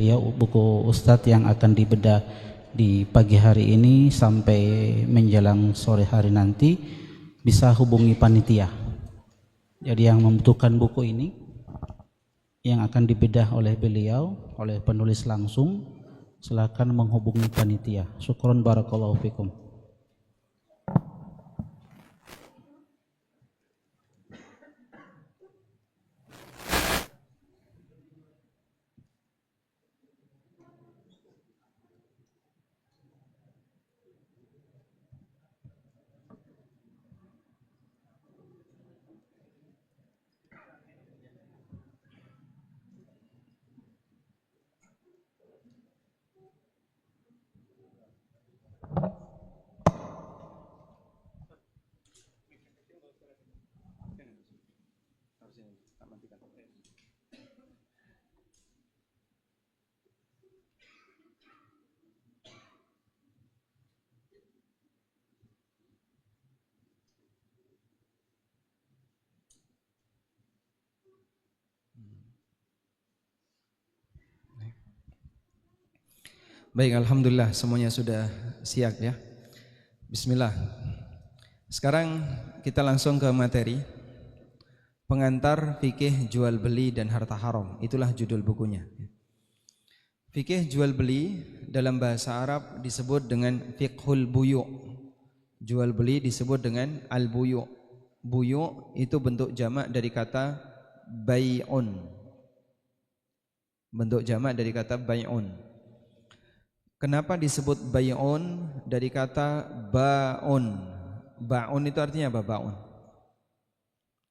beliau, buku Ustadz yang akan dibedah di pagi hari ini sampai menjelang sore hari nanti, bisa hubungi panitia. Jadi yang membutuhkan buku ini yang akan dibedah oleh beliau, oleh penulis langsung, silakan menghubungi panitia. Syukron barakallahu fikum. Baik, alhamdulillah semuanya sudah siap ya. Bismillah. Sekarang kita langsung ke materi. Pengantar fikih jual beli dan harta haram. Itulah judul bukunya. Fikih jual beli dalam bahasa Arab disebut dengan fiqhul buyu'. Jual beli disebut dengan al-buyu'. Buyu' itu bentuk jamak dari kata bai'un. Bentuk jamak dari kata bai'un. Kenapa disebut bai'un? Dari kata ba'un. Ba'un itu artinya apa? Ba'un,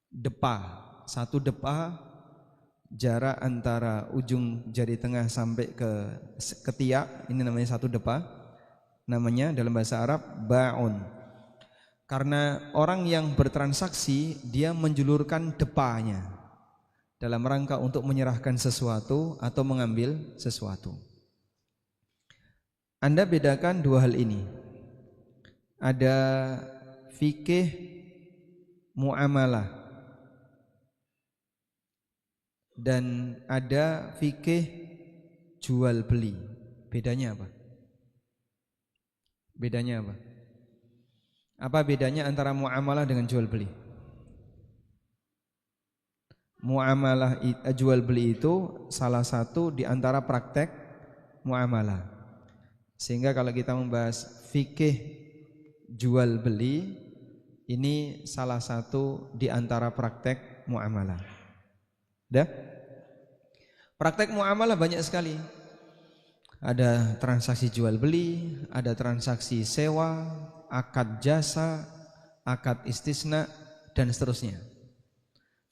depa. Satu depa, jarak antara ujung jari tengah sampai ke ketiak, ini namanya satu depa. Namanya dalam bahasa Arab ba'un. Karena orang yang bertransaksi, dia menjulurkan depanya dalam rangka untuk menyerahkan sesuatu atau mengambil sesuatu. Anda bedakan dua hal ini. Ada fikih muamalah dan ada fikih jual beli. Bedanya apa? Bedanya apa? Apa bedanya antara muamalah dengan jual beli? Muamalah jual beli itu salah satu di antara praktek muamalah. Sehingga kalau kita membahas fikih jual beli, ini salah satu di antara praktek muamalah. Dah? Praktek muamalah banyak sekali. Ada transaksi jual beli, ada transaksi sewa, akad jasa, akad istisna, dan seterusnya.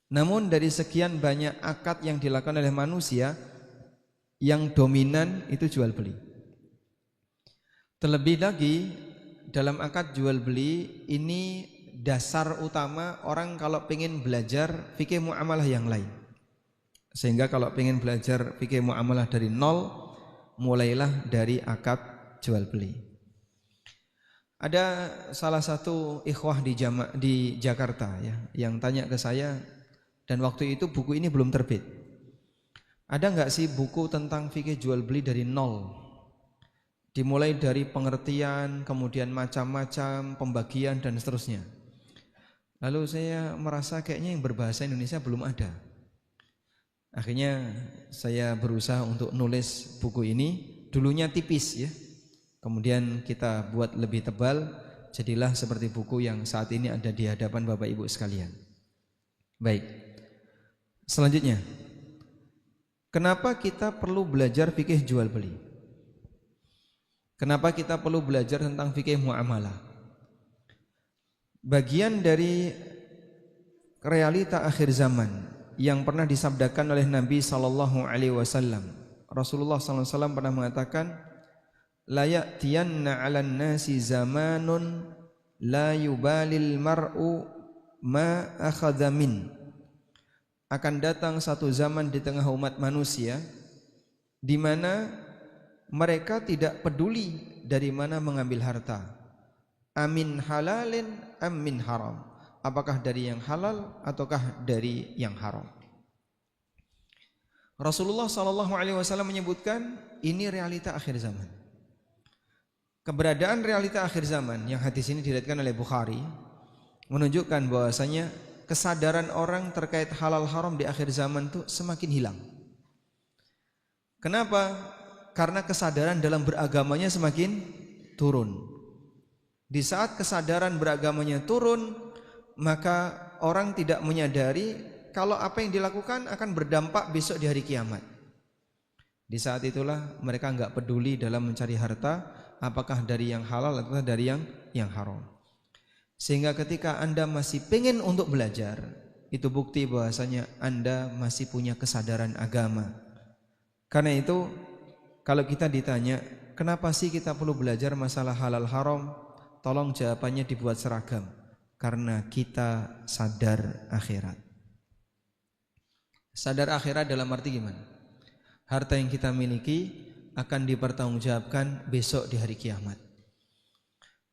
Namun dari sekian banyak akad yang dilakukan oleh manusia, yang dominan itu jual beli. Terlebih lagi dalam akad jual beli ini dasar utama orang kalau pengen belajar fikih muamalah yang lain. Sehingga kalau pengen belajar fikih muamalah dari nol, mulailah dari akad jual beli. Ada salah satu ikhwah di Jakarta ya, yang tanya ke saya, dan waktu itu buku ini belum terbit. Ada nggak sih buku tentang fikih jual beli dari nol? Dimulai dari pengertian, kemudian macam-macam, pembagian dan seterusnya. Lalu saya merasa kayaknya yang berbahasa Indonesia belum ada. Akhirnya saya berusaha untuk nulis buku ini. Dulunya tipis ya, kemudian kita buat lebih tebal, jadilah seperti buku yang saat ini ada di hadapan Bapak Ibu sekalian. Baik, selanjutnya, kenapa kita perlu belajar fikih jual beli? Kenapa kita perlu belajar tentang fikih muamalah? Bagian dari realita akhir zaman yang pernah disabdakan oleh Nabi SAW. Rasulullah SAW pernah mengatakan, la ya'tiyanna 'alan nasi zamanun la yubalil mar'u ma akhadha min. Akan datang satu zaman di tengah umat manusia di mana mereka tidak peduli dari mana mengambil harta. Amin halalin amin haram. Apakah dari yang halal ataukah dari yang haram. Rasulullah SAW menyebutkan ini realita akhir zaman. Keberadaan realita akhir zaman yang hadis ini diriwayatkan oleh Bukhari menunjukkan bahwasanya kesadaran orang terkait halal haram di akhir zaman itu semakin hilang. Kenapa? Karena kesadaran dalam beragamanya semakin turun. Di saat kesadaran beragamanya turun, maka orang tidak menyadari kalau apa yang dilakukan akan berdampak besok di hari kiamat. Di saat itulah mereka enggak peduli dalam mencari harta, apakah dari yang halal atau dari yang haram. Sehingga ketika Anda masih pengen untuk belajar, itu bukti bahwasanya Anda masih punya kesadaran agama. Karena itu kalau kita ditanya, kenapa sih kita perlu belajar masalah halal haram? Tolong jawabannya dibuat seragam. Karena kita sadar akhirat. Sadar akhirat dalam arti gimana? Harta yang kita miliki akan dipertanggungjawabkan besok di hari kiamat.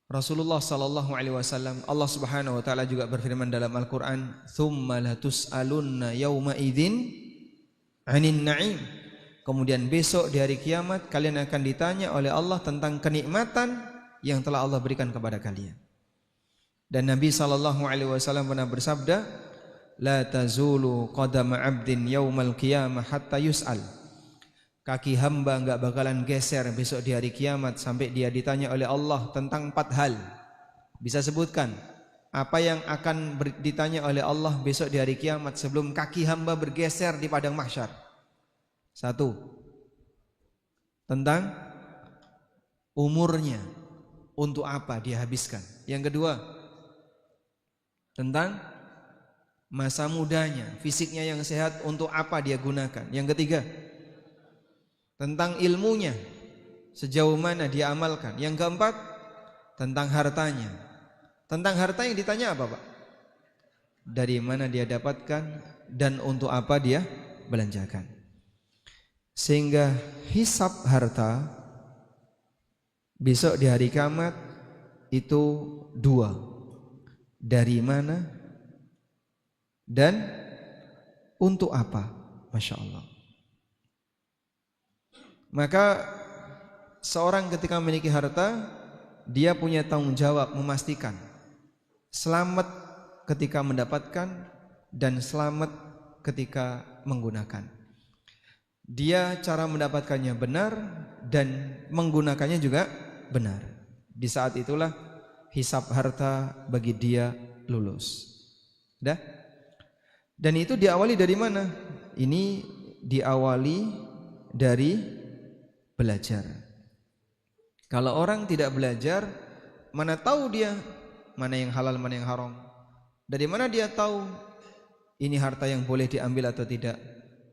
Rasulullah sallallahu alaihi wasallam, Allah Subhanahu wa taala juga berfirman dalam Al-Qur'an, "Tsumma latus'alunna yauma idzin 'anin na'im." Kemudian besok di hari kiamat kalian akan ditanya oleh Allah tentang kenikmatan yang telah Allah berikan kepada kalian. Dan Nabi sallallahu alaihi wasallam pernah bersabda, "La tazulu qadama 'abdin yaumal qiyamah hatta yus'al." Kaki hamba enggak bakalan geser besok di hari kiamat sampai dia ditanya oleh Allah tentang 4 hal. Bisa sebutkan apa yang akan ditanya oleh Allah besok di hari kiamat sebelum kaki hamba bergeser di padang mahsyar? 1. Tentang umurnya, untuk apa dia habiskan. Yang kedua, tentang masa mudanya, fisiknya yang sehat, untuk apa dia gunakan. Yang ketiga, tentang ilmunya, sejauh mana dia amalkan. Yang keempat, tentang hartanya. Tentang harta yang ditanya apa, Pak? Dari mana dia dapatkan dan untuk apa dia belanjakan. Sehingga hisab harta besok di hari kiamat itu 2. Dari mana dan untuk apa. Masya Allah. Maka seorang ketika memiliki harta, dia punya tanggung jawab memastikan selamat ketika mendapatkan dan selamat ketika menggunakan. Dia cara mendapatkannya benar dan menggunakannya juga benar. Di saat itulah hisab harta bagi dia lulus. Dah? Dan itu diawali dari mana? Ini diawali dari belajar. Kalau orang tidak belajar, mana tahu dia mana yang halal, mana yang haram? Dari mana dia tahu ini harta yang boleh diambil atau tidak?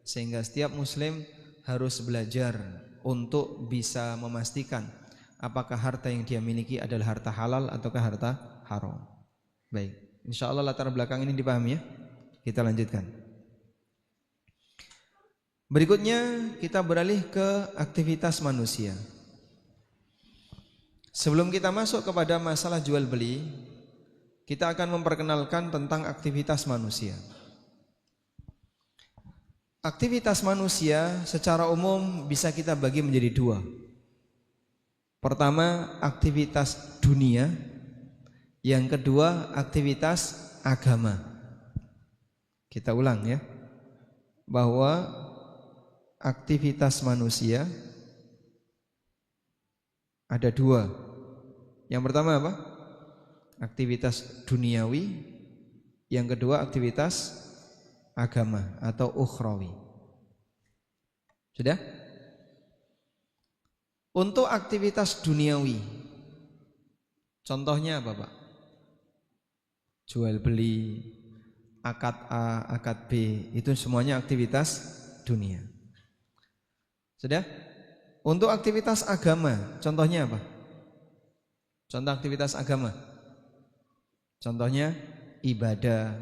Sehingga setiap muslim harus belajar untuk bisa memastikan apakah harta yang dia miliki adalah harta halal ataukah harta haram. Baik, insyaallah latar belakang ini dipahami ya. Kita lanjutkan. Berikutnya kita beralih ke aktivitas manusia. Sebelum kita masuk kepada masalah jual beli, kita akan memperkenalkan tentang aktivitas manusia. Aktivitas manusia secara umum bisa kita bagi menjadi 2. Pertama, aktivitas dunia. Yang kedua, aktivitas agama. Kita ulang ya, bahwa aktivitas manusia ada 2. Yang pertama apa? Aktivitas duniawi. Yang kedua, aktivitas agama atau ukhrawi. Sudah? Untuk aktivitas duniawi, contohnya apa, Pak? Jual beli, akad A, akad B, itu semuanya aktivitas dunia. Sudah? Untuk aktivitas agama, contohnya apa? Contoh aktivitas agama. Contohnya ibadah,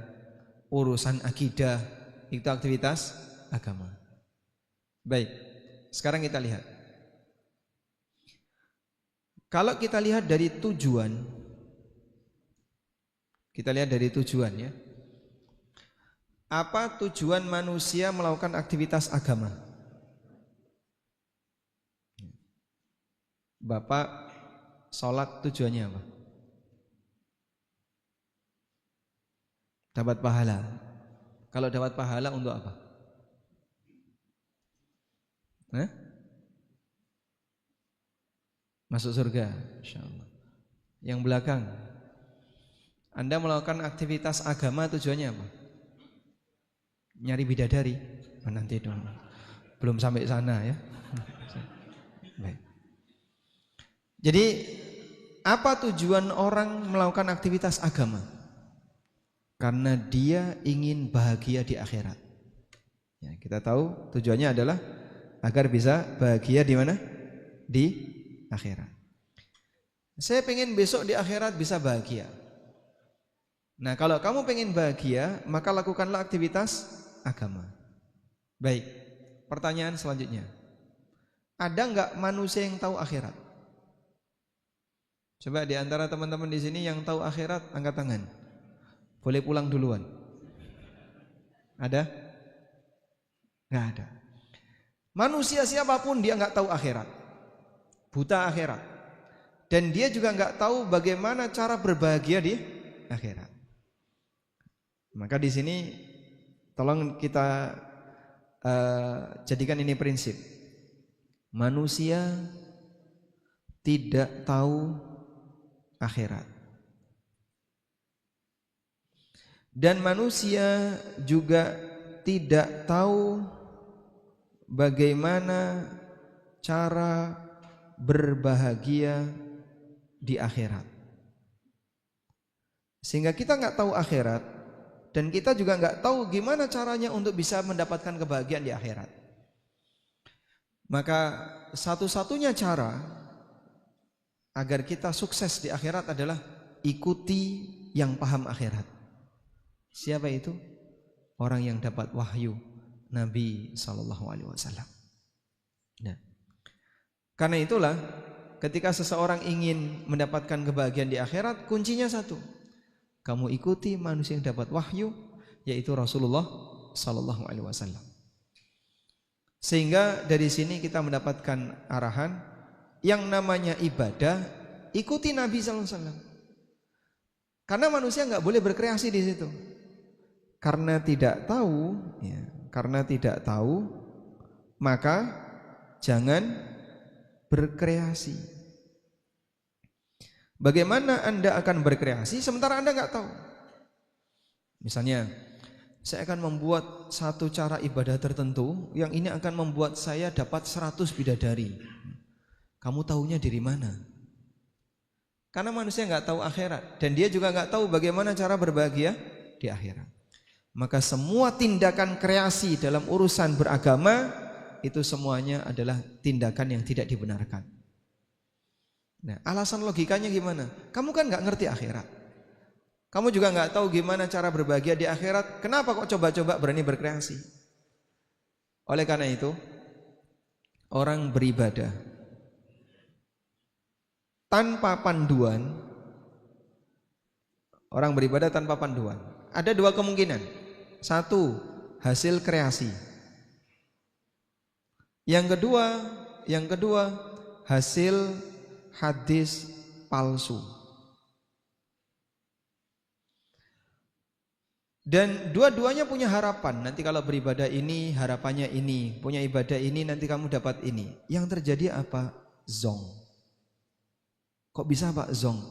urusan akidah, itu aktivitas agama. Baik, sekarang kita lihat. Kalau kita lihat dari tujuan, ya. Apa tujuan manusia melakukan aktivitas agama? Bapak sholat tujuannya apa? Dapat pahala. Kalau dapat pahala untuk apa? Masuk surga, insyaallah. Yang belakang, Anda melakukan aktivitas agama tujuannya apa? Nyari bidadari? Nanti dong, belum sampai sana ya. Baik. Jadi apa tujuan orang melakukan aktivitas agama? Karena dia ingin bahagia di akhirat. Ya, kita tahu tujuannya adalah agar bisa bahagia di mana? Di akhirat. Saya pengen besok di akhirat bisa bahagia. Nah, kalau kamu pengen bahagia, maka lakukanlah aktivitas agama. Baik, pertanyaan selanjutnya. Ada enggak manusia yang tahu akhirat? Coba di antara teman-teman di sini yang tahu akhirat, angkat tangan. Boleh pulang duluan. Ada? Enggak ada. Manusia siapapun dia enggak tahu akhirat. Buta akhirat. Dan dia juga enggak tahu bagaimana cara berbahagia di akhirat. Maka di sini tolong kita jadikan ini prinsip. Manusia tidak tahu akhirat. Dan manusia juga tidak tahu bagaimana cara berbahagia di akhirat. Sehingga kita nggak tahu akhirat dan kita juga nggak tahu gimana caranya untuk bisa mendapatkan kebahagiaan di akhirat. Maka satu-satunya cara agar kita sukses di akhirat adalah ikuti yang paham akhirat. Siapa itu? Orang yang dapat wahyu, Nabi SAW. Nah, karena itulah ketika seseorang ingin mendapatkan kebahagiaan di akhirat, kuncinya satu. Kamu ikuti manusia yang dapat wahyu, yaitu Rasulullah SAW. Sehingga dari sini kita mendapatkan arahan yang namanya ibadah, ikuti Nabi SAW. Karena manusia nggak boleh berkreasi di situ. Karena tidak tahu, maka jangan berkreasi. Bagaimana Anda akan berkreasi sementara Anda nggak tahu? Misalnya, saya akan membuat satu cara ibadah tertentu yang ini akan membuat saya dapat 100 bidadari. Kamu tahunya dari mana? Karena manusia nggak tahu akhirat dan dia juga nggak tahu bagaimana cara berbahagia di akhirat. Maka semua tindakan kreasi dalam urusan beragama itu semuanya adalah tindakan yang tidak dibenarkan. Nah, alasan logikanya gimana? Kamu kan nggak ngerti akhirat. Kamu juga nggak tahu gimana cara berbahagia di akhirat. Kenapa kok coba-coba berani berkreasi? Oleh karena itu, orang beribadah tanpa panduan, orang beribadah tanpa panduan, ada dua kemungkinan. Satu, hasil kreasi. Yang kedua, hasil hadis palsu. Dan dua-duanya punya harapan. Nanti kalau beribadah ini, harapannya ini. Punya ibadah ini, nanti kamu dapat ini. Yang terjadi apa? Zong. Kok bisa Pak zong?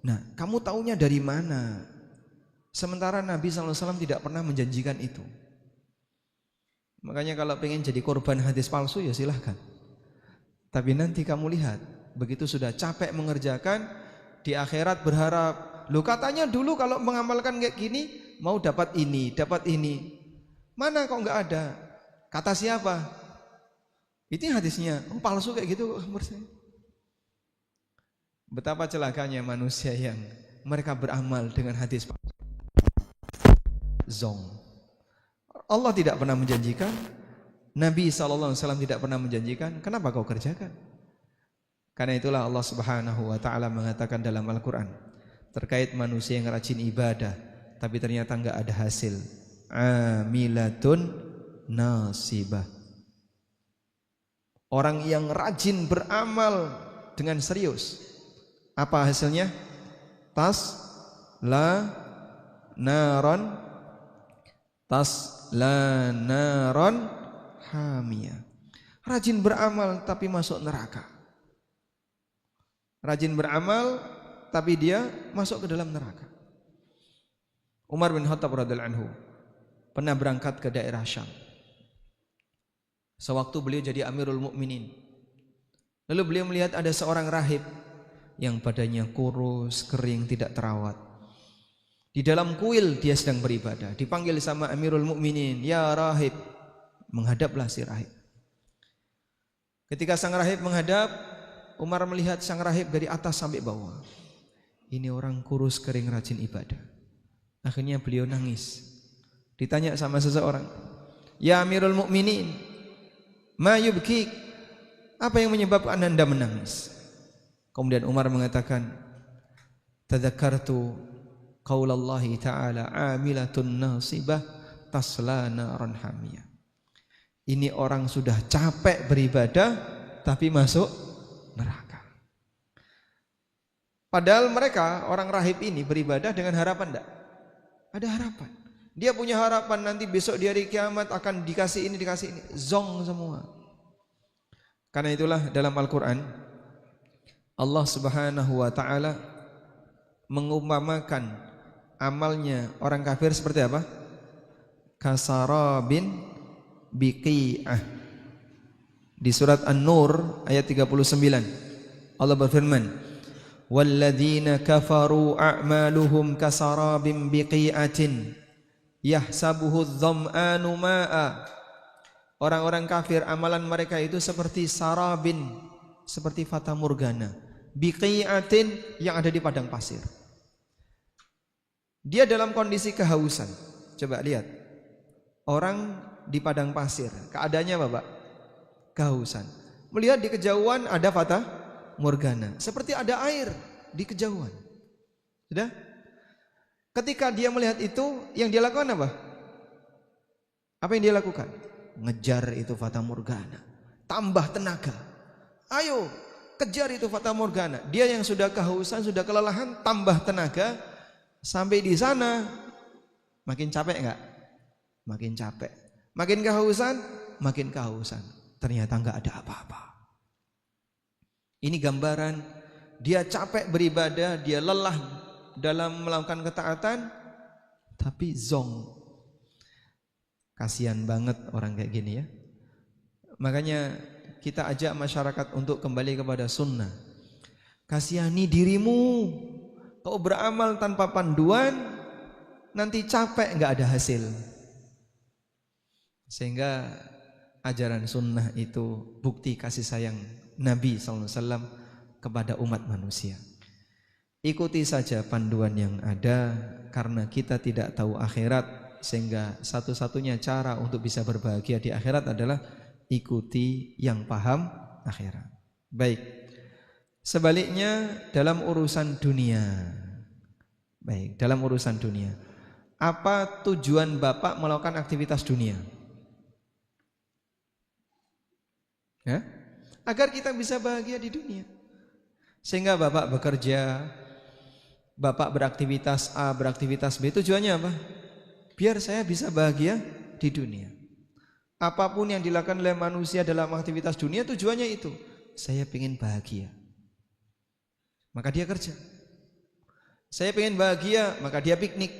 Nah, kamu taunya dari mana? Sementara Nabi SAW tidak pernah menjanjikan itu. Makanya kalau pengen jadi korban hadis palsu ya silahkan. Tapi nanti kamu lihat, begitu sudah capek mengerjakan, di akhirat berharap, loh katanya dulu kalau mengamalkan kayak gini, mau dapat ini, dapat ini. Mana kok nggak ada? Kata siapa? Itu hadisnya, palsu kayak gitu. Betapa celakanya manusia yang mereka beramal dengan hadis palsu. Zong. Allah tidak pernah menjanjikan, Nabi SAW tidak pernah menjanjikan, kenapa kau kerjakan? Karena itulah Allah Subhanahu wa taala mengatakan dalam Al-Qur'an terkait manusia yang rajin ibadah tapi ternyata enggak ada hasil. Amilatun nasibah. Orang yang rajin beramal dengan serius. Apa hasilnya? Tas la naron hamiyah. Rajin beramal tapi masuk neraka. Rajin beramal tapi dia masuk ke dalam neraka. Umar bin Khattab radhiyallahu anhu pernah berangkat ke daerah Syam. Sewaktu beliau jadi Amirul Mukminin, lalu beliau melihat ada seorang rahib yang badannya kurus, kering, tidak terawat. Di dalam kuil dia sedang beribadah. Dipanggil sama Amirul Mukminin, "Ya rahib." Menghadaplah si rahib. Ketika sang rahib menghadap, Umar melihat sang rahib dari atas sampai bawah. Ini orang kurus, kering, rajin ibadah. Akhirnya beliau nangis. Ditanya sama seseorang, "Ya Amirul Mukminin, ma yubkik?" Apa yang menyebabkan Anda menangis? Kemudian Umar mengatakan, "Tadzakartu qaulallahi ta'ala 'amilatun nasibah tasla naran hamiyah." Ini orang sudah capek beribadah tapi masuk neraka. Padahal mereka, orang rahib ini beribadah dengan harapan enggak? Ada harapan. Dia punya harapan nanti besok di hari kiamat akan dikasih ini, dikasih ini. Zong semua. Karena itulah dalam Al-Quran Allah subhanahu wa ta'ala mengumpamakan amalnya orang kafir seperti apa? Kasarabin biqi'ah. Di surat An-Nur ayat 39 Allah berfirman, "Walladzina kafaru a'maluhum kasarabin biqi'atin yahsabuhu adh-dham'anu ma'a." Orang-orang kafir amalan mereka itu seperti sarabin, seperti fata morgana, biqi'atin yang ada di padang pasir. Dia dalam kondisi kehausan. Coba lihat. Orang di padang pasir, keadaannya apa, Pak? Kehausan. Melihat di kejauhan ada fata morgana, seperti ada air di kejauhan. Sudah? Ketika dia melihat itu, yang dia lakukan apa? Apa yang dia lakukan? Ngejar itu fata morgana, tambah tenaga. Ayo, kejar itu fata morgana. Dia yang sudah kehausan, sudah kelelahan, tambah tenaga. Sampai di sana, makin capek enggak? Makin capek. Makin kehausan, makin kehausan. Ternyata enggak ada apa-apa. Ini gambaran dia capek beribadah, dia lelah dalam melakukan ketaatan, tapi zong. Kasihan banget orang kayak gini ya. Makanya kita ajak masyarakat untuk kembali kepada sunnah. Kasihani dirimu. Kau beramal tanpa panduan, nanti capek nggak ada hasil. Sehingga ajaran sunnah itu bukti kasih sayang Nabi SAW kepada umat manusia. Ikuti saja panduan yang ada, karena kita tidak tahu akhirat. Sehingga satu-satunya cara untuk bisa berbahagia di akhirat adalah ikuti yang paham akhirat. Baik. Sebaliknya dalam urusan dunia. Baik, dalam urusan dunia. Apa tujuan Bapak melakukan aktivitas dunia? Ya? Agar kita bisa bahagia di dunia. Sehingga Bapak bekerja, Bapak beraktivitas A, beraktivitas B, tujuannya apa? Biar saya bisa bahagia di dunia. Apapun yang dilakukan oleh manusia dalam aktivitas dunia, tujuannya itu. Saya ingin bahagia, maka dia kerja. Saya ingin bahagia, maka dia piknik.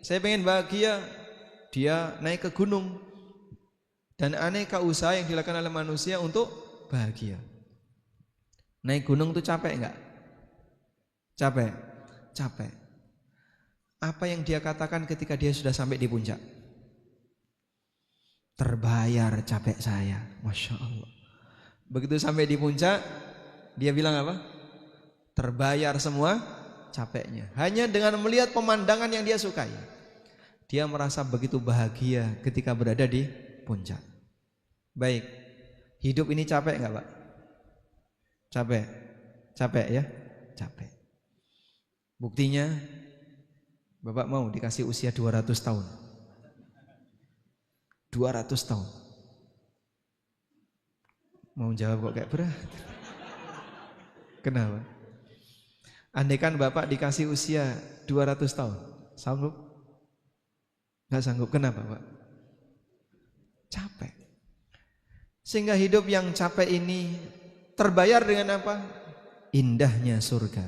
Saya ingin bahagia, dia naik ke gunung. Dan aneka usaha yang dilakukan oleh manusia untuk bahagia. Naik gunung itu capek enggak? Capek? Capek. Apa yang dia katakan ketika dia sudah sampai di puncak? Terbayar capek saya, Masya Allah. Begitu sampai di puncak, dia bilang apa? Terbayar semua capeknya. Hanya dengan melihat pemandangan yang dia sukai, dia merasa begitu bahagia ketika berada di puncak. Baik, hidup ini capek enggak, Pak? Capek? Capek ya? Capek. Buktinya, Bapak mau dikasih usia 200 tahun. 200 tahun. Mau jawab kok kayak berat. Kenapa? Andaikan Bapak dikasih usia 200 tahun, sanggup? Nggak sanggup. Kenapa, Pak? Capek. Sehingga hidup yang capek ini terbayar dengan apa? Indahnya surga.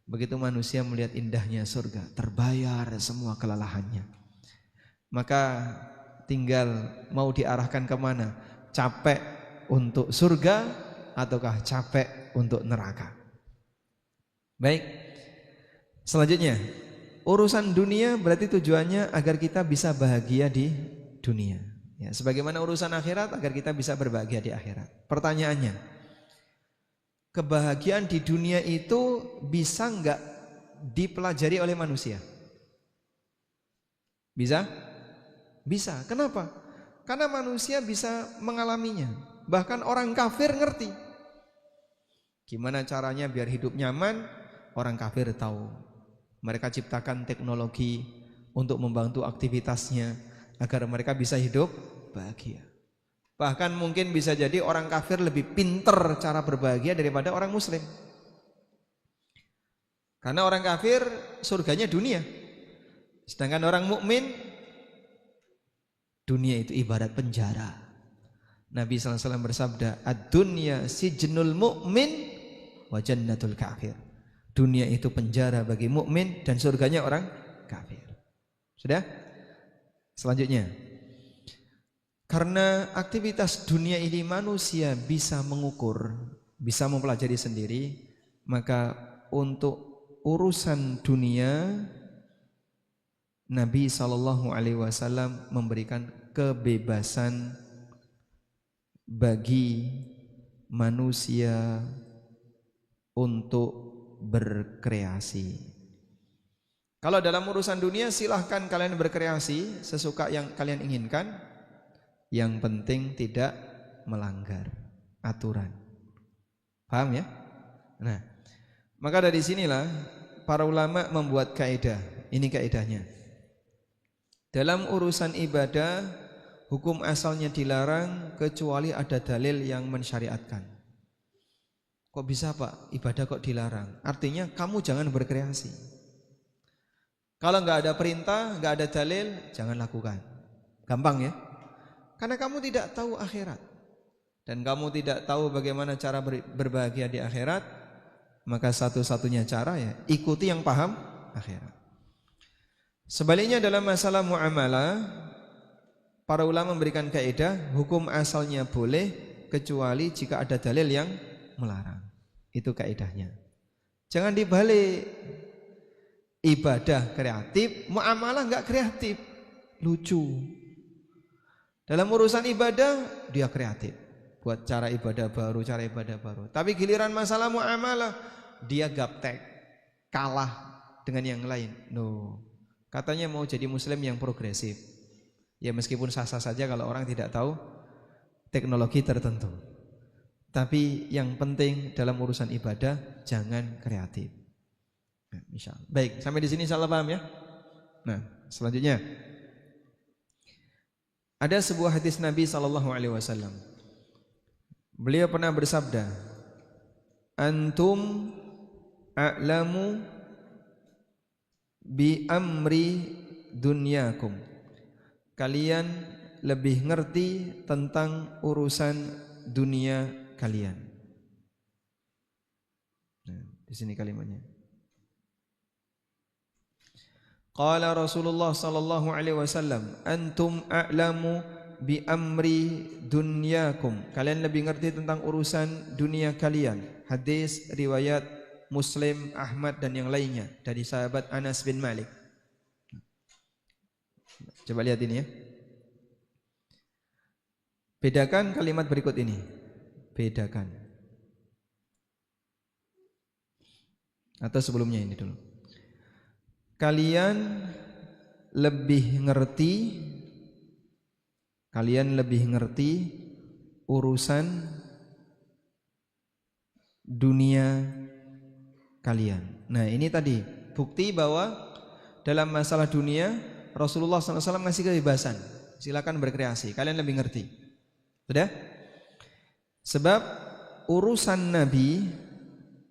Begitu manusia melihat indahnya surga, terbayar semua kelelahannya. Maka tinggal mau diarahkan kemana? Capek untuk surga ataukah capek untuk neraka? Baik. Selanjutnya, urusan dunia berarti tujuannya agar kita bisa bahagia di dunia. Ya, sebagaimana urusan akhirat agar kita bisa berbahagia di akhirat. Pertanyaannya, kebahagiaan di dunia itu bisa enggak dipelajari oleh manusia? Bisa? Bisa. Kenapa? Karena manusia bisa mengalaminya. Bahkan orang kafir ngerti. Gimana caranya biar hidup nyaman? Orang kafir tahu. Mereka ciptakan teknologi untuk membantu aktivitasnya agar mereka bisa hidup bahagia. Bahkan mungkin bisa jadi orang kafir lebih pinter cara berbahagia daripada orang muslim. Karena orang kafir surganya dunia. Sedangkan orang mukmin dunia itu ibarat penjara. Nabi SAW bersabda, "Ad-dunya sijnul mu'min wa jannatul kafir." Dunia itu penjara bagi mukmin dan surganya orang kafir. Sudah? Selanjutnya, karena aktivitas dunia ini manusia bisa mengukur, bisa mempelajari sendiri, maka untuk urusan dunia Nabi SAW memberikan kebebasan bagi manusia untuk berkreasi. Kalau dalam urusan dunia silahkan kalian berkreasi sesuka yang kalian inginkan. Yang penting tidak melanggar aturan. Paham ya? Nah, maka dari sinilah para ulama membuat kaidah. Ini kaidahnya. Dalam urusan ibadah, hukum asalnya dilarang kecuali ada dalil yang mensyariatkan. Kok bisa, Pak? Ibadah kok dilarang? Artinya kamu jangan berkreasi. Kalau nggak ada perintah, nggak ada dalil, jangan lakukan. Gampang ya? Karena kamu tidak tahu akhirat dan kamu tidak tahu bagaimana cara berbahagia di akhirat, maka satu-satunya cara ya ikuti yang paham akhirat. Sebaliknya dalam masalah muamalah, para ulama memberikan kaidah hukum asalnya boleh kecuali jika ada dalil yang melarang. Itu kaidahnya. Jangan dibalik. Ibadah kreatif, muamalah enggak kreatif. Lucu. Dalam urusan ibadah dia kreatif. Buat cara ibadah baru. Tapi giliran masalah muamalah dia gaptek, kalah dengan yang lain. No. Katanya mau jadi muslim yang progresif. Ya meskipun sah-sah saja kalau orang tidak tahu teknologi tertentu. Tapi yang penting dalam urusan ibadah jangan kreatif. Insyaallah. Baik, sampai di sini insyaallah paham ya. Nah, selanjutnya ada sebuah hadis Nabi SAW. Beliau pernah bersabda, "Antum a'lamu bi amri dunyakum." Kalian lebih ngerti tentang urusan dunia kalian. Nah, di sini kalimatnya. Qala Rasulullah sallallahu alaihi wasallam, "Antum a'lamu bi amri dunyakum." Kalian lebih ngerti tentang urusan dunia kalian. Hadis riwayat Muslim, Ahmad dan yang lainnya dari sahabat Anas bin Malik. Coba lihat ini ya. Bedakan kalimat berikut ini. Bedakan. Atau sebelumnya ini dulu. Kalian lebih ngerti urusan dunia kalian. Nah ini tadi bukti bahwa dalam masalah dunia Rasulullah SAW ngasih kebebasan. Silakan berkreasi, kalian lebih ngerti. Sudah? Sebab urusan Nabi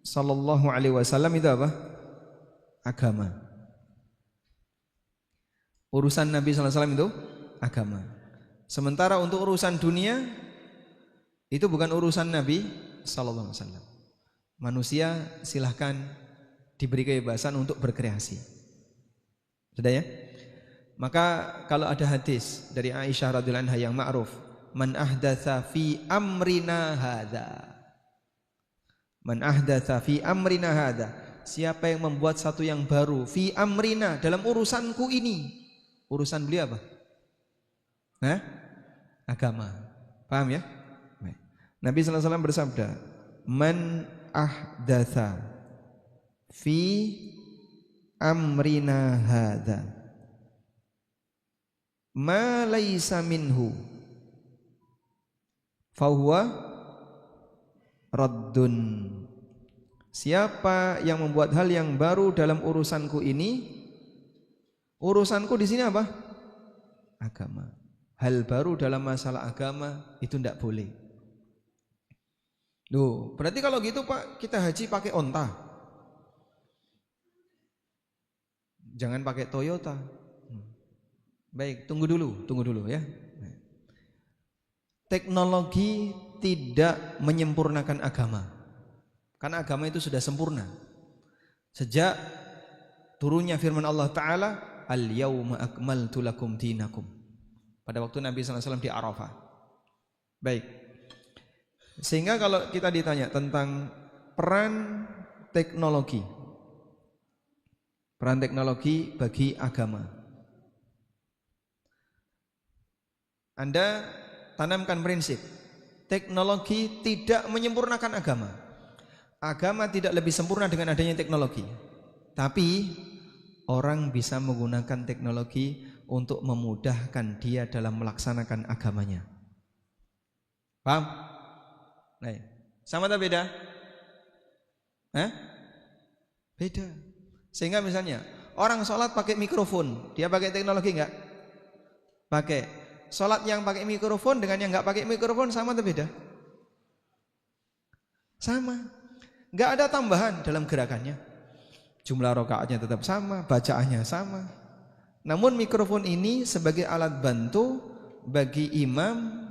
sallallahu alaihi wasallam itu apa? Agama. Urusan Nabi sallallahu alaihi wasallam itu agama. Sementara untuk urusan dunia itu bukan urusan Nabi sallallahu alaihi wasallam. Manusia silahkan diberi kebebasan untuk berkreasi. Sudah ya? Maka kalau ada hadis dari Aisyah radhiyallahu anha yang ma'ruf, man ahdatsa fi amrina hadza. Man ahdatsa fi amrina hadza. Siapa yang membuat satu yang baru fi amrina, dalam urusanku ini. Urusan beliau apa? Hah? Agama. Paham ya? Nabi sallallahu alaihi wasallam bersabda, man ahdatsa fi amrina hadza ma laisa minhu fahuwa raddun. Siapa yang membuat hal yang baru dalam urusanku ini, urusanku di sini apa? Agama. Hal baru dalam masalah agama itu tidak boleh. Loh, berarti kalau gitu Pak, kita haji pakai onta. Jangan pakai Toyota. Baik, tunggu dulu ya. Teknologi tidak menyempurnakan agama. Karena agama itu sudah sempurna. Sejak turunnya firman Allah Ta'ala, al-yawma akmaltu lakum dinakum. Pada waktu Nabi SAW di Arafah. Baik. Sehingga kalau kita ditanya tentang peran teknologi bagi agama, Anda tanamkan prinsip, teknologi tidak menyempurnakan agama. Agama tidak lebih sempurna dengan adanya teknologi. Tapi orang bisa menggunakan teknologi untuk memudahkan dia dalam melaksanakan agamanya. Paham? Nah, sama atau beda? Beda. Sehingga misalnya orang sholat pakai mikrofon, dia pakai teknologi enggak? Pakai. Sholat yang pakai mikrofon dengan yang enggak pakai mikrofon sama atau beda? Sama. Enggak ada tambahan dalam gerakannya. Jumlah rakaatnya tetap sama, bacaannya sama. Namun mikrofon ini sebagai alat bantu bagi imam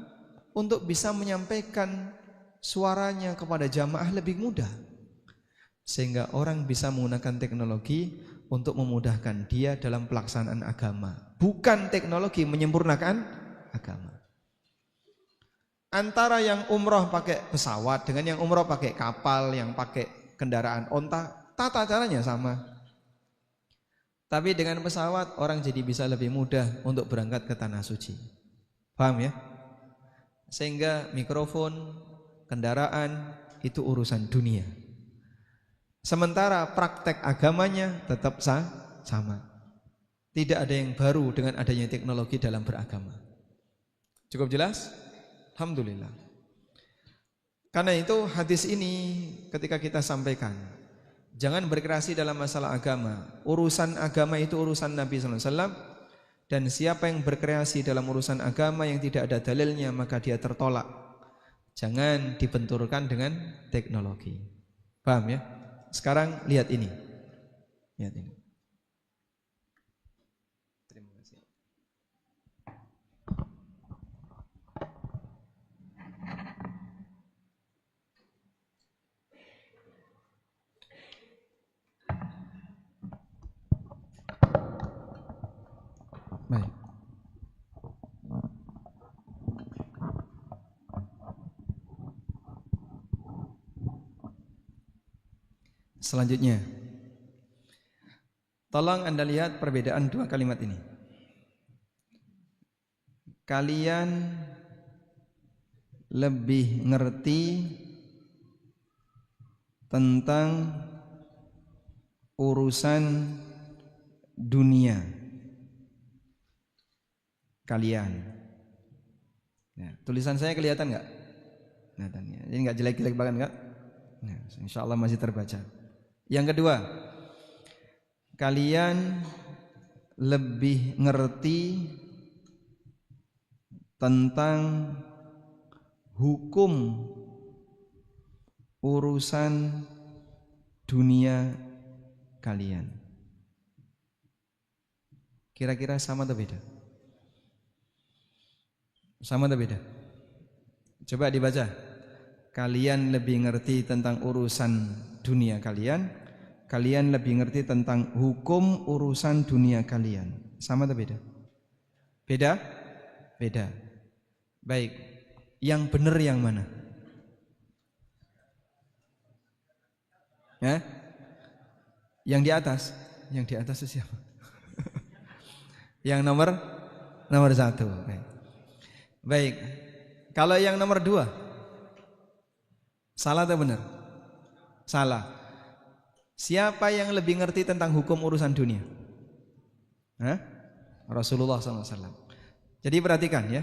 untuk bisa menyampaikan suaranya kepada jamaah lebih mudah. Sehingga orang bisa menggunakan teknologi untuk memudahkan dia dalam pelaksanaan agama. Bukan teknologi menyempurnakan agama. Antara yang umroh pakai pesawat dengan yang umroh pakai kapal, yang pakai kendaraan onta, tata caranya sama. Tapi dengan pesawat orang jadi bisa lebih mudah untuk berangkat ke tanah suci. Paham ya? Sehingga mikrofon, kendaraan itu urusan dunia. Sementara praktek agamanya tetap sama. Tidak ada yang baru dengan adanya teknologi dalam beragama. Cukup jelas? Alhamdulillah. Karena itu hadis ini ketika kita sampaikan, jangan berkreasi dalam masalah agama. Urusan agama itu urusan Nabi SAW. Dan siapa yang berkreasi dalam urusan agama yang tidak ada dalilnya, maka dia tertolak. Jangan dibenturkan dengan teknologi. Paham ya? Sekarang lihat ini. Lihat ini. Terima kasih. Baik. Selanjutnya, tolong Anda lihat perbedaan dua kalimat ini. Kalian lebih ngerti tentang urusan dunia kalian. Ya, tulisan saya kelihatan nggak? Kelihatan ya. Jadi nggak jelek-jelek banget nggak? Nah, insya Allah masih terbaca. Yang kedua, kalian lebih ngerti tentang hukum urusan dunia kalian. Kira-kira sama atau beda? Sama atau beda? Coba dibaca. Kalian lebih ngerti tentang urusan dunia kalian, kalian lebih ngerti tentang hukum urusan dunia kalian. Sama atau beda? Beda? Beda. Baik. Yang benar yang mana? Ya? Yang di atas. Yang di atas itu siapa? Yang nomor 1. Baik. Kalau yang nomor 2, salah atau benar? Salah. Siapa yang lebih ngerti tentang hukum urusan dunia? Hah? Rasulullah SAW. Jadi perhatikan ya.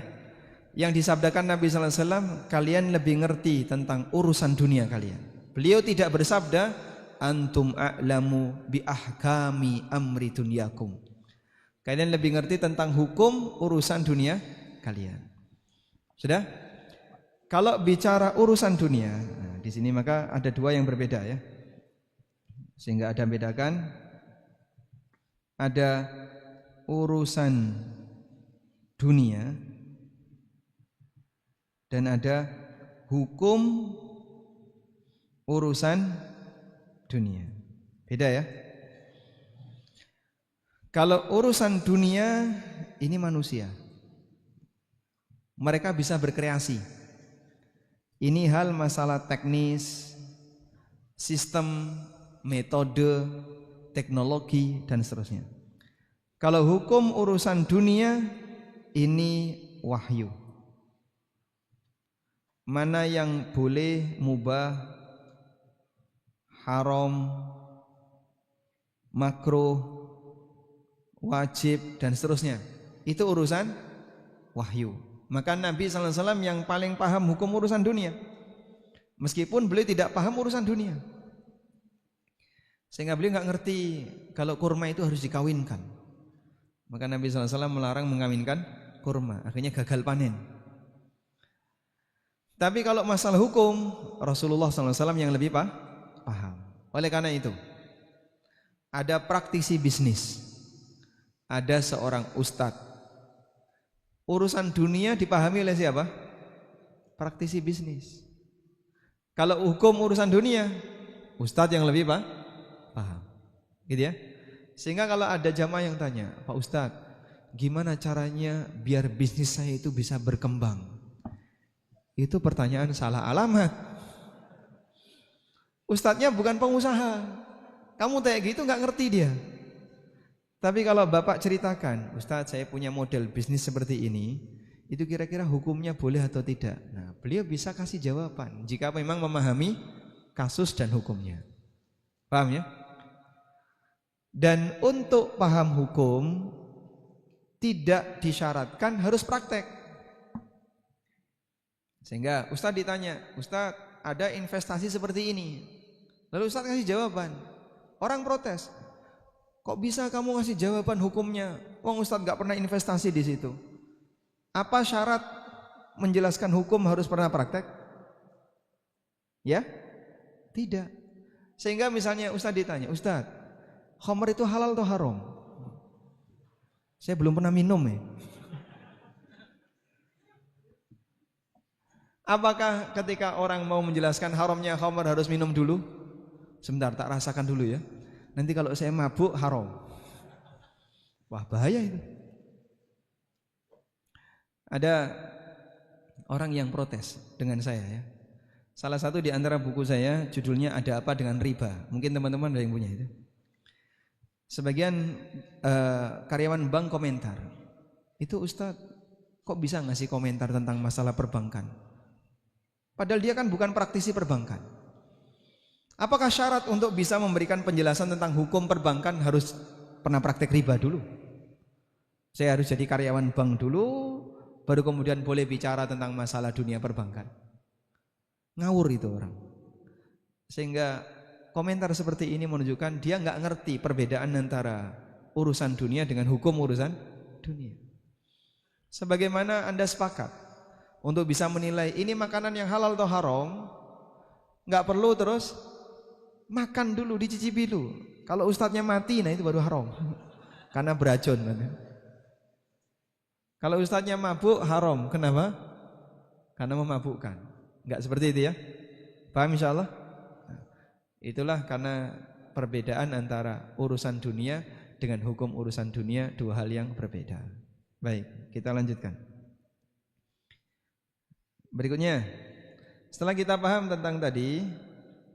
Yang disabdakan Nabi SAW, kalian lebih ngerti tentang urusan dunia kalian. Beliau tidak bersabda, antum a'lamu bi ahkami amri dunyakum. Kalian lebih ngerti tentang hukum urusan dunia kalian. Sudah? Kalau bicara urusan dunia, nah di sini maka ada 2 yang berbeda ya. Sehingga ada bedakan, ada urusan dunia dan ada hukum urusan dunia. Beda ya. Kalau urusan dunia ini manusia, mereka bisa berkreasi. Ini hal masalah teknis, sistem, metode, teknologi dan seterusnya. Kalau hukum urusan dunia ini wahyu. Mana yang boleh, mubah, haram, makruh, wajib dan seterusnya. Itu urusan wahyu. Maka Nabi SAW yang paling paham hukum urusan dunia, meskipun beliau tidak paham urusan dunia. Sehingga beliau nggak ngerti kalau kurma itu harus dikawinkan. Maka Nabi SAW melarang mengawinkan kurma, akhirnya gagal panen. Tapi kalau masalah hukum, Rasulullah SAW yang lebih paham. Oleh karena itu, ada praktisi bisnis, ada seorang ustadz. Urusan dunia dipahami oleh siapa? Praktisi bisnis. Kalau hukum urusan dunia, ustadz yang lebih paham. Gitu ya. Sehingga kalau ada jamaah yang tanya, Pak Ustadz, gimana caranya biar bisnis saya itu bisa berkembang? Itu pertanyaan salah alamat. Ustadznya bukan pengusaha. Kamu kayak gitu nggak ngerti dia. Tapi kalau Bapak ceritakan, Ustadz saya punya model bisnis seperti ini, itu kira-kira hukumnya boleh atau tidak? Nah, beliau bisa kasih jawaban jika memang memahami kasus dan hukumnya. Paham ya? Dan untuk paham hukum tidak disyaratkan harus praktek. Sehingga Ustadz ditanya, Ustadz ada investasi seperti ini. Lalu Ustadz kasih jawaban. Orang protes. Kok bisa kamu ngasih jawaban hukumnya? Wong Ustadz gak pernah investasi di situ. Apa syarat menjelaskan hukum harus pernah praktek? Ya? Tidak. Sehingga misalnya Ustadz ditanya, Ustadz, khamr itu halal atau haram? Saya belum pernah minum ya. Apakah ketika orang mau menjelaskan haramnya khamr harus minum dulu? Sebentar, tak rasakan dulu ya. Nanti kalau saya mabuk haram. Wah, bahaya itu. Ada orang yang protes dengan saya ya. Salah satu di antara buku saya judulnya Ada Apa Dengan Riba. Mungkin teman-teman ada yang punya itu. Sebagian karyawan bank komentar, itu Ustadz kok bisa ngasih komentar tentang masalah perbankan? Padahal dia kan bukan praktisi perbankan. Apakah syarat untuk bisa memberikan penjelasan tentang hukum perbankan harus pernah praktek riba dulu? Saya harus jadi karyawan bank dulu, baru kemudian boleh bicara tentang masalah dunia perbankan. Ngawur itu orang. Sehingga komentar seperti ini menunjukkan dia nggak ngerti perbedaan antara urusan dunia dengan hukum urusan dunia. Sebagaimana Anda sepakat untuk bisa menilai ini makanan yang halal atau haram, nggak perlu terus Makan dulu, dicicipi dulu. Kalau ustadznya mati, nah itu baru haram. Karena beracun. Kalau ustadznya mabuk, haram. Kenapa? Karena memabukkan. Enggak seperti itu ya. Paham insyaallah? Nah, itulah karena perbedaan antara urusan dunia dengan hukum urusan dunia, dua hal yang berbeda. Baik, kita lanjutkan. Berikutnya, setelah kita paham tentang tadi,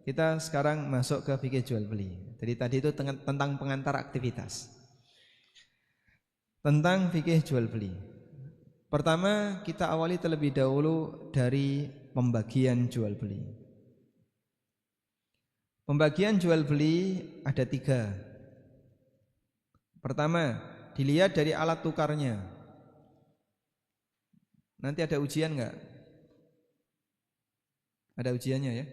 kita sekarang masuk ke fikih jual beli. Jadi tadi itu tentang pengantar aktivitas. Tentang fikih jual beli. Pertama, kita awali terlebih dahulu dari pembagian jual beli. Pembagian jual beli ada 3. Pertama, dilihat dari alat tukarnya. Nanti ada ujian enggak? Ada ujiannya ya?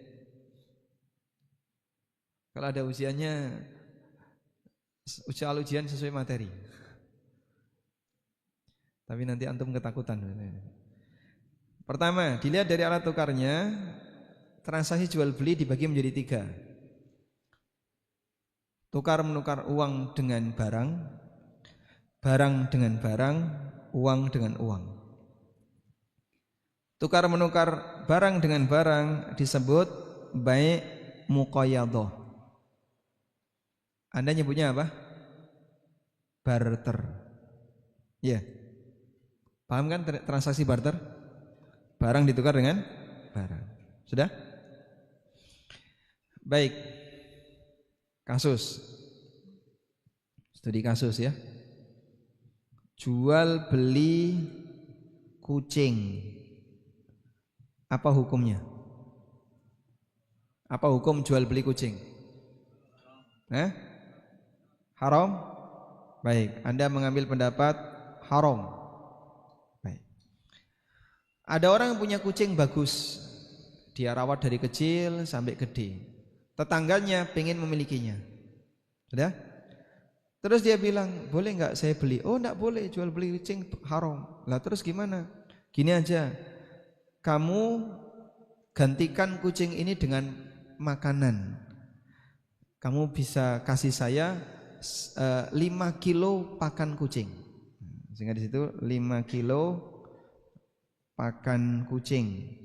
Kalau ada ujiannya, soal ujian sesuai materi. Tapi nanti antum ketakutan. Pertama, dilihat dari alat tukarnya. Transaksi jual beli dibagi menjadi 3. Tukar menukar uang dengan barang, barang dengan barang, uang dengan uang. Tukar menukar barang dengan barang disebut bai' muqayyadah. Anda nyebutnya apa? Barter. Ya. Paham kan transaksi barter? Barang ditukar dengan barang. Sudah? Baik. Kasus. Studi kasus ya. Jual beli kucing. Apa hukumnya? Apa hukum jual beli kucing? Haram? Baik, Anda mengambil pendapat haram. Baik. Ada orang yang punya kucing bagus. Dia rawat dari kecil sampai gede. Tetangganya pengen memilikinya. Sudah? Terus dia bilang, boleh enggak saya beli? Oh enggak boleh, jual beli kucing haram. Lah terus gimana? Gini aja, kamu gantikan kucing ini dengan makanan. Kamu bisa kasih saya 5 kilo pakan kucing. Sehingga di situ 5 kilo pakan kucing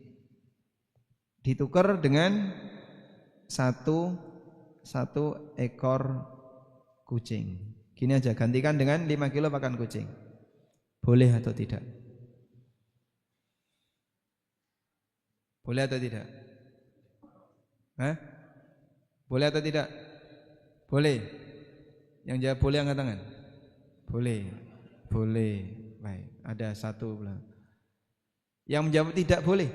ditukar dengan satu ekor kucing. Gini aja, gantikan dengan 5 kilo pakan kucing. Boleh atau tidak? Boleh atau tidak? Boleh atau tidak? Boleh. Yang jawab boleh angkat tangan. Boleh. Boleh. Baik, ada 1 belah. Yang menjawab tidak boleh.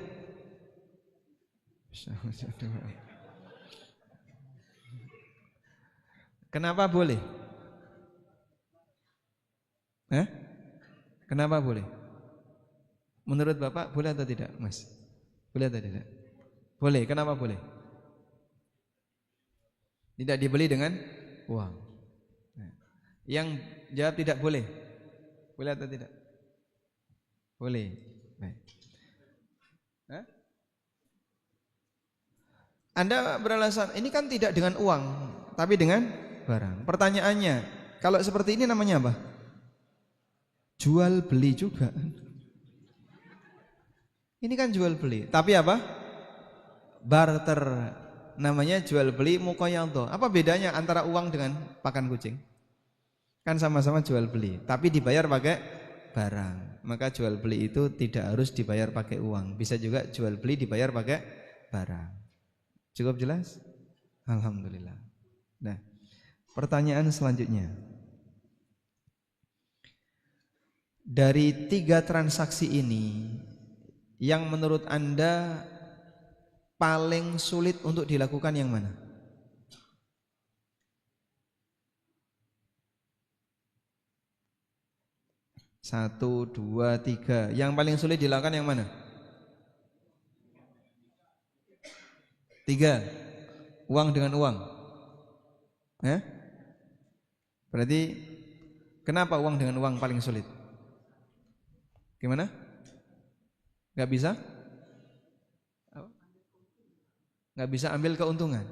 Kenapa boleh? Kenapa boleh? Menurut Bapak boleh atau tidak, Mas? Boleh atau tidak? Boleh. Kenapa boleh? Tidak dibeli dengan uang. Yang jawab tidak boleh. Boleh atau tidak? Boleh. Baik. Anda beralasan ini kan tidak dengan uang, tapi dengan barang. Pertanyaannya, kalau seperti ini namanya apa? Jual beli juga. Ini kan jual beli, tapi apa? Barter. Namanya jual beli muqayyadah. Apa bedanya antara uang dengan pakan kucing? Kan sama-sama jual beli, tapi dibayar pakai barang. Maka jual beli itu tidak harus dibayar pakai uang. Bisa juga jual beli dibayar pakai barang. Cukup jelas? Alhamdulillah. Nah, pertanyaan selanjutnya. Dari 3 transaksi ini, yang menurut Anda paling sulit untuk dilakukan yang mana? Satu, 2, 3. Yang paling sulit dilakukan yang mana? 3. Uang dengan uang. Berarti kenapa uang dengan uang paling sulit? Gimana? Gak bisa? Gak bisa ambil keuntungan.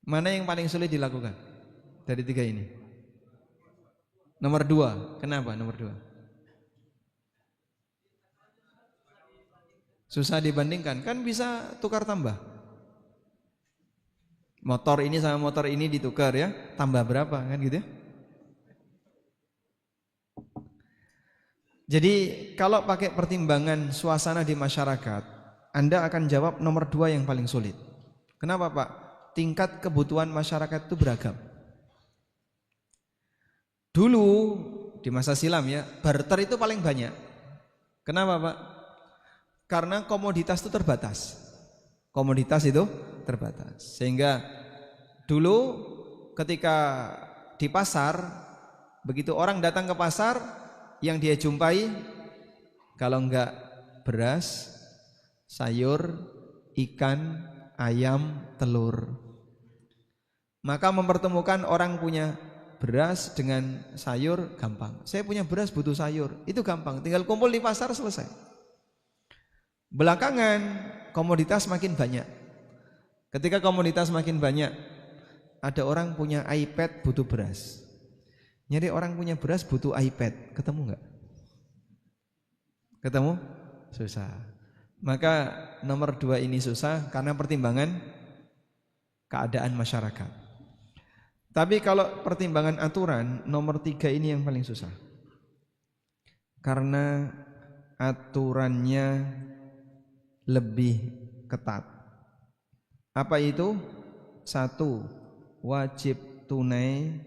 Mana yang paling sulit dilakukan dari 3 ini? Nomor 2. Kenapa nomor 2? Susah dibandingkan, kan bisa tukar tambah. Motor ini sama motor ini ditukar ya, tambah berapa kan gitu ya. Jadi kalau pakai pertimbangan suasana di masyarakat, Anda akan jawab nomor 2 yang paling sulit. Kenapa Pak? Tingkat kebutuhan masyarakat itu beragam. Dulu di masa silam ya, barter itu paling banyak. Kenapa Pak? Karena komoditas itu terbatas. Komoditas itu terbatas. Sehingga dulu ketika di pasar, begitu orang datang ke pasar, yang dia jumpai kalau enggak beras, sayur, ikan, ayam, telur. Maka mempertemukan orang punya beras dengan sayur gampang. Saya punya beras butuh sayur, itu gampang, tinggal kumpul di pasar selesai. Belakangan komoditas makin banyak. Ketika komoditas makin banyak, ada orang punya iPad butuh beras. Nyari orang punya beras butuh iPad, ketemu enggak? Ketemu? Susah. Maka nomor 2 ini susah karena pertimbangan keadaan masyarakat. Tapi kalau pertimbangan aturan, nomor 3 ini yang paling susah. Karena aturannya lebih ketat. Apa itu? 1. Wajib tunai.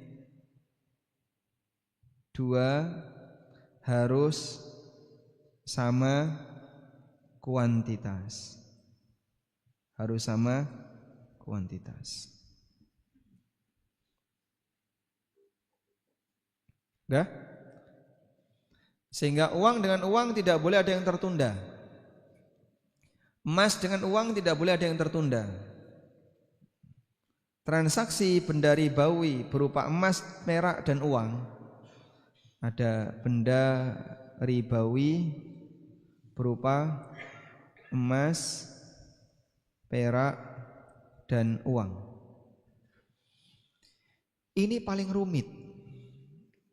2. Harus sama kuantitas. Harus sama kuantitas. Udah? Sehingga uang dengan uang tidak boleh ada yang tertunda. Emas dengan uang tidak boleh ada yang tertunda. Transaksi benda ribawi berupa emas, perak dan uang. Ada benda ribawi berupa emas, perak dan uang. Ini paling rumit.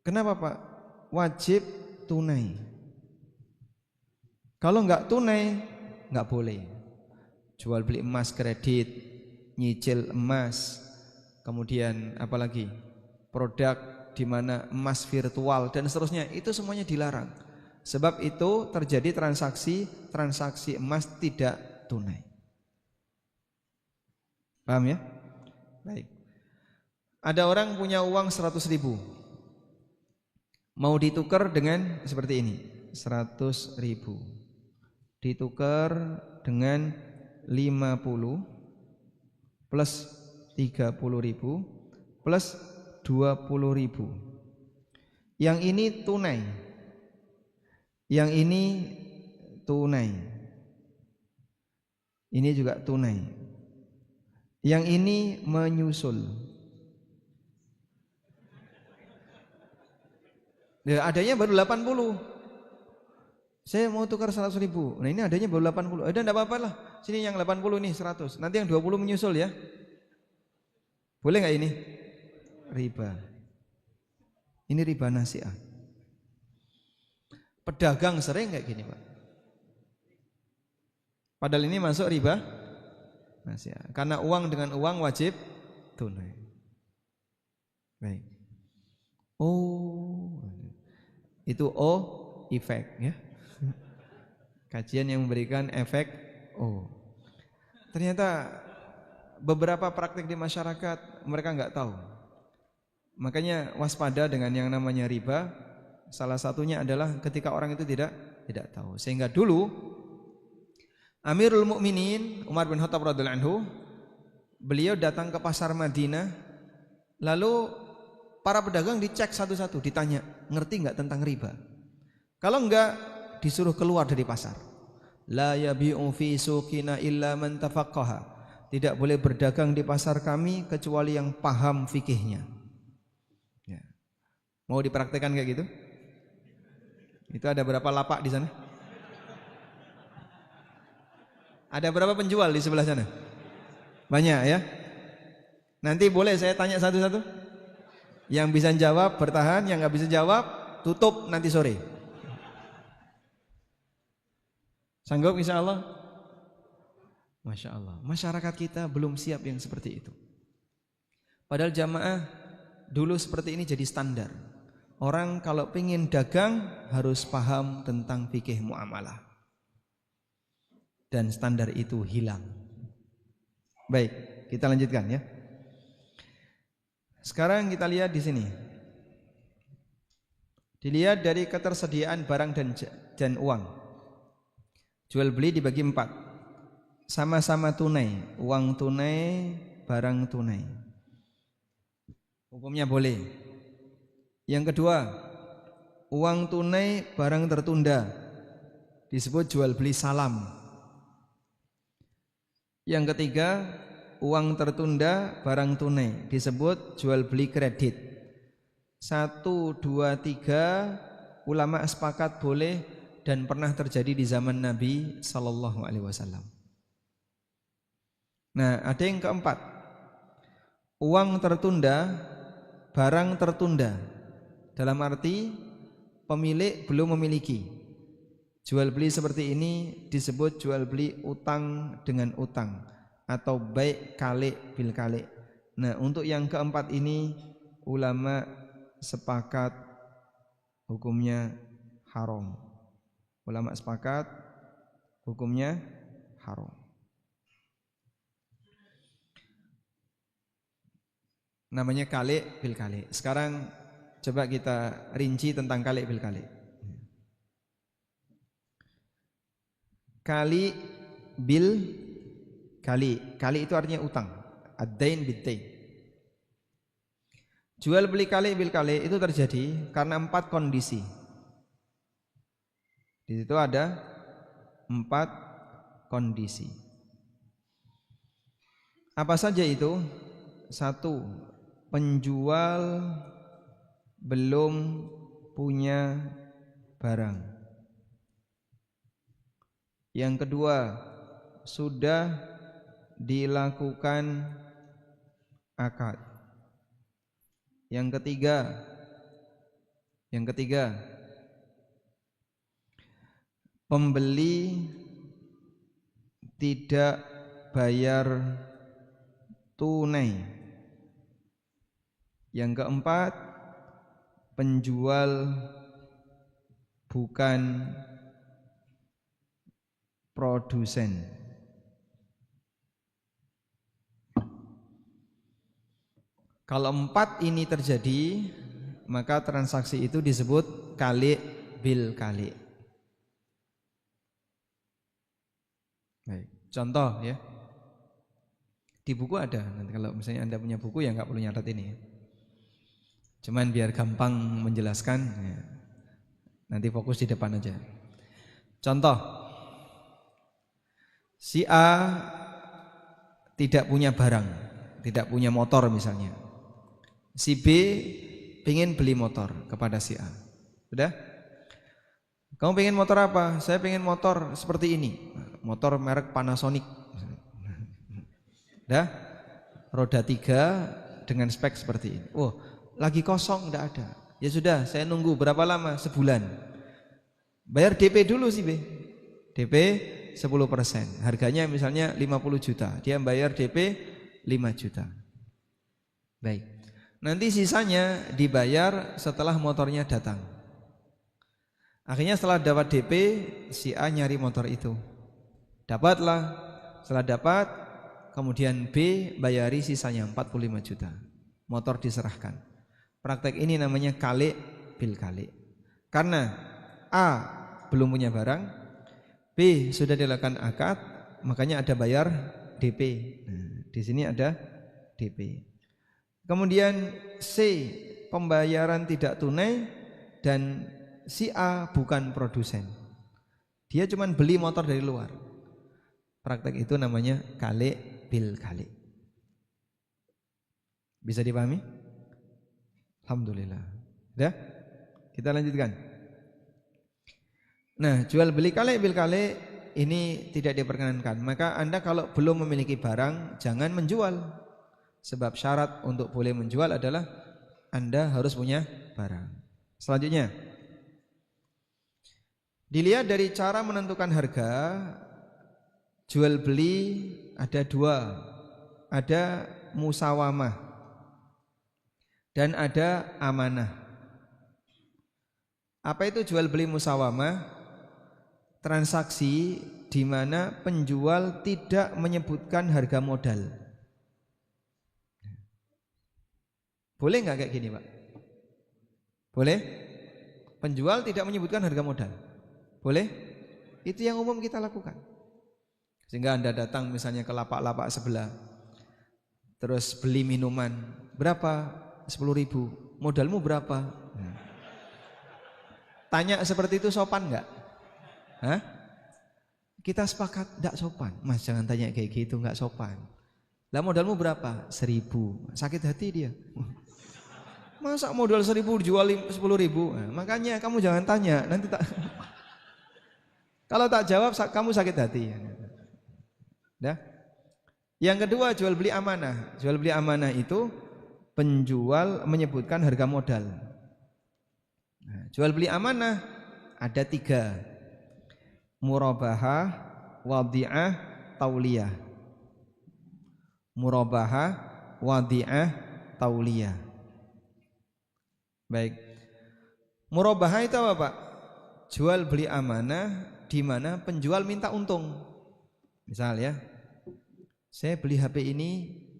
Kenapa Pak? Wajib tunai. Kalau enggak tunai, enggak boleh. Jual beli emas kredit, nyicil emas, kemudian apalagi produk di mana emas virtual dan seterusnya, itu semuanya dilarang. Sebab itu terjadi transaksi emas tidak tunai. Paham ya? Baik. Ada orang punya uang 100.000, mau ditukar dengan seperti ini, 100.000 ditukar dengan 50 plus 30.000 plus 20.000. Yang ini tunai, yang ini tunai, ini juga tunai, yang ini menyusul. Ya, adanya baru 80. Saya mau tukar 100.000. Nah ini adanya baru 80. Ada enggak apa-apa lah. Sini yang 80 nih 100. Nanti yang 20 menyusul ya. Boleh enggak ini? Riba. Ini riba nasi'ah. Pedagang sering kayak gini Pak. Padahal ini masuk riba nasi'ah. Karena uang dengan uang wajib tunai. Baik. Oh, itu efek ya. Kajian yang memberikan efek ternyata beberapa praktik di masyarakat mereka nggak tahu. Makanya waspada dengan yang namanya riba. Salah satunya adalah ketika orang itu tidak tahu. Sehingga dulu Amirul Mukminin Umar bin Khattab radhiyallahu anhu, beliau datang ke pasar Madinah, lalu para pedagang dicek satu-satu, ditanya, ngerti enggak tentang riba? Kalau enggak, disuruh keluar dari pasar. La yabi'u fi suqina illa man tafaqqaha. Tidak boleh berdagang di pasar kami kecuali yang paham fikihnya. Ya. Mau dipraktekkan kayak gitu? Itu ada berapa lapak di sana? Ada berapa penjual di sebelah sana? Banyak ya? Nanti boleh saya tanya satu-satu? Yang bisa jawab bertahan, yang nggak bisa jawab tutup nanti sore. Sanggup insya Allah? Masya Allah. Masyarakat kita belum siap yang seperti itu. Padahal jamaah dulu seperti ini jadi standar. Orang kalau pengen dagang harus paham tentang fikih muamalah. Dan standar itu hilang. Baik, kita lanjutkan ya. Sekarang kita lihat di sini. Dilihat dari ketersediaan barang dan uang. Jual beli dibagi 4. Sama-sama tunai, uang tunai, barang tunai. Hukumnya boleh. Yang kedua, uang tunai, barang tertunda. Disebut jual beli salam. Yang ketiga, uang tertunda, barang tunai. Disebut jual beli kredit. 1, 2, 3 ulama sepakat boleh dan pernah terjadi di zaman Nabi Sallallahu Alaihi Wasallam. Nah, ada yang keempat, uang tertunda, barang tertunda. Dalam arti pemilik belum memiliki. Jual beli seperti ini disebut jual beli utang dengan utang atau baik kalik bil kalik. Nah, untuk yang keempat ini ulama sepakat hukumnya haram. Ulama sepakat hukumnya haram. Namanya kalik bil kalik. Sekarang coba kita rinci tentang kalik bil kalik. Kali bil kali. Kali itu artinya utang. Ad-dain bid-dain. Jual beli kali bil kali itu terjadi karena 4 kondisi. Di situ ada 4 kondisi. Apa saja itu? 1, penjual belum punya barang. Yang kedua, sudah dilakukan akad. Yang ketiga, pembeli tidak bayar tunai. Yang keempat, penjual bukan produsen. Kalau 4 ini terjadi, maka transaksi itu disebut kalik bil kalik. Baik, contoh ya. Di buku ada. Nanti kalau misalnya Anda punya buku ya nggak perlu nyatet ini. Cuman biar gampang menjelaskan, ya. Nanti fokus di depan aja. Contoh, si A tidak punya barang, tidak punya motor misalnya. Si B pengen beli motor kepada si A. Sudah? Kamu pengen motor apa? Saya pengen motor seperti ini. Motor merek Panasonic. Dah? Roda 3 dengan spek seperti ini. Oh, lagi kosong, enggak ada. Ya sudah, saya nunggu berapa lama? Sebulan. Bayar DP dulu sih, B. DP 10%. Harganya misalnya 50 juta. Dia bayar DP 5 juta. Baik. Nanti sisanya dibayar setelah motornya datang. Akhirnya setelah dapat DP, si A nyari motor itu. Dapatlah. Setelah dapat, kemudian B bayari sisanya 45 juta. Motor diserahkan. Praktek ini namanya kalik bil kalik. Karena A belum punya barang, B sudah dilakukan akad, makanya ada bayar DP. Nah, di sini ada DP. Kemudian C pembayaran tidak tunai dan si A bukan produsen. Dia cuma beli motor dari luar. Praktek itu namanya kalik bil kalik. Bisa dipahami? Alhamdulillah. Sudah? Kita lanjutkan. Nah, jual beli kalik bil kalik ini tidak diperkenankan. Maka Anda kalau belum memiliki barang, jangan menjual. Sebab syarat untuk boleh menjual adalah Anda harus punya barang. Selanjutnya, dilihat dari cara menentukan harga. Jual beli ada dua, ada musawamah dan ada amanah. Apa itu jual beli musawamah? Transaksi di mana penjual tidak menyebutkan harga modal. Boleh nggak kayak gini, Pak? Boleh? Penjual tidak menyebutkan harga modal. Boleh? Itu yang umum kita lakukan. Sehingga Anda datang misalnya ke lapak-lapak sebelah, terus beli minuman, berapa? 10.000. Modalmu berapa? Nah. Tanya seperti itu sopan nggak? Hah? Kita sepakat nggak sopan. Mas jangan tanya kayak gitu, nggak sopan. Lah modalmu berapa? 1.000. Sakit hati dia. Masa modal 1.000 dijual 10.000? Nah, makanya kamu jangan tanya, nanti tak. Kalau tak jawab kamu sakit hati. Nah. Yang kedua jual beli amanah. Jual beli amanah itu penjual menyebutkan harga modal. Nah, jual beli amanah ada 3. Murabahah, wadi'ah, tauliyah. Murabahah, wadi'ah, tauliyah. Baik. Murabahah itu apa, Pak? Jual beli amanah di mana penjual minta untung. Misal ya, saya beli HP ini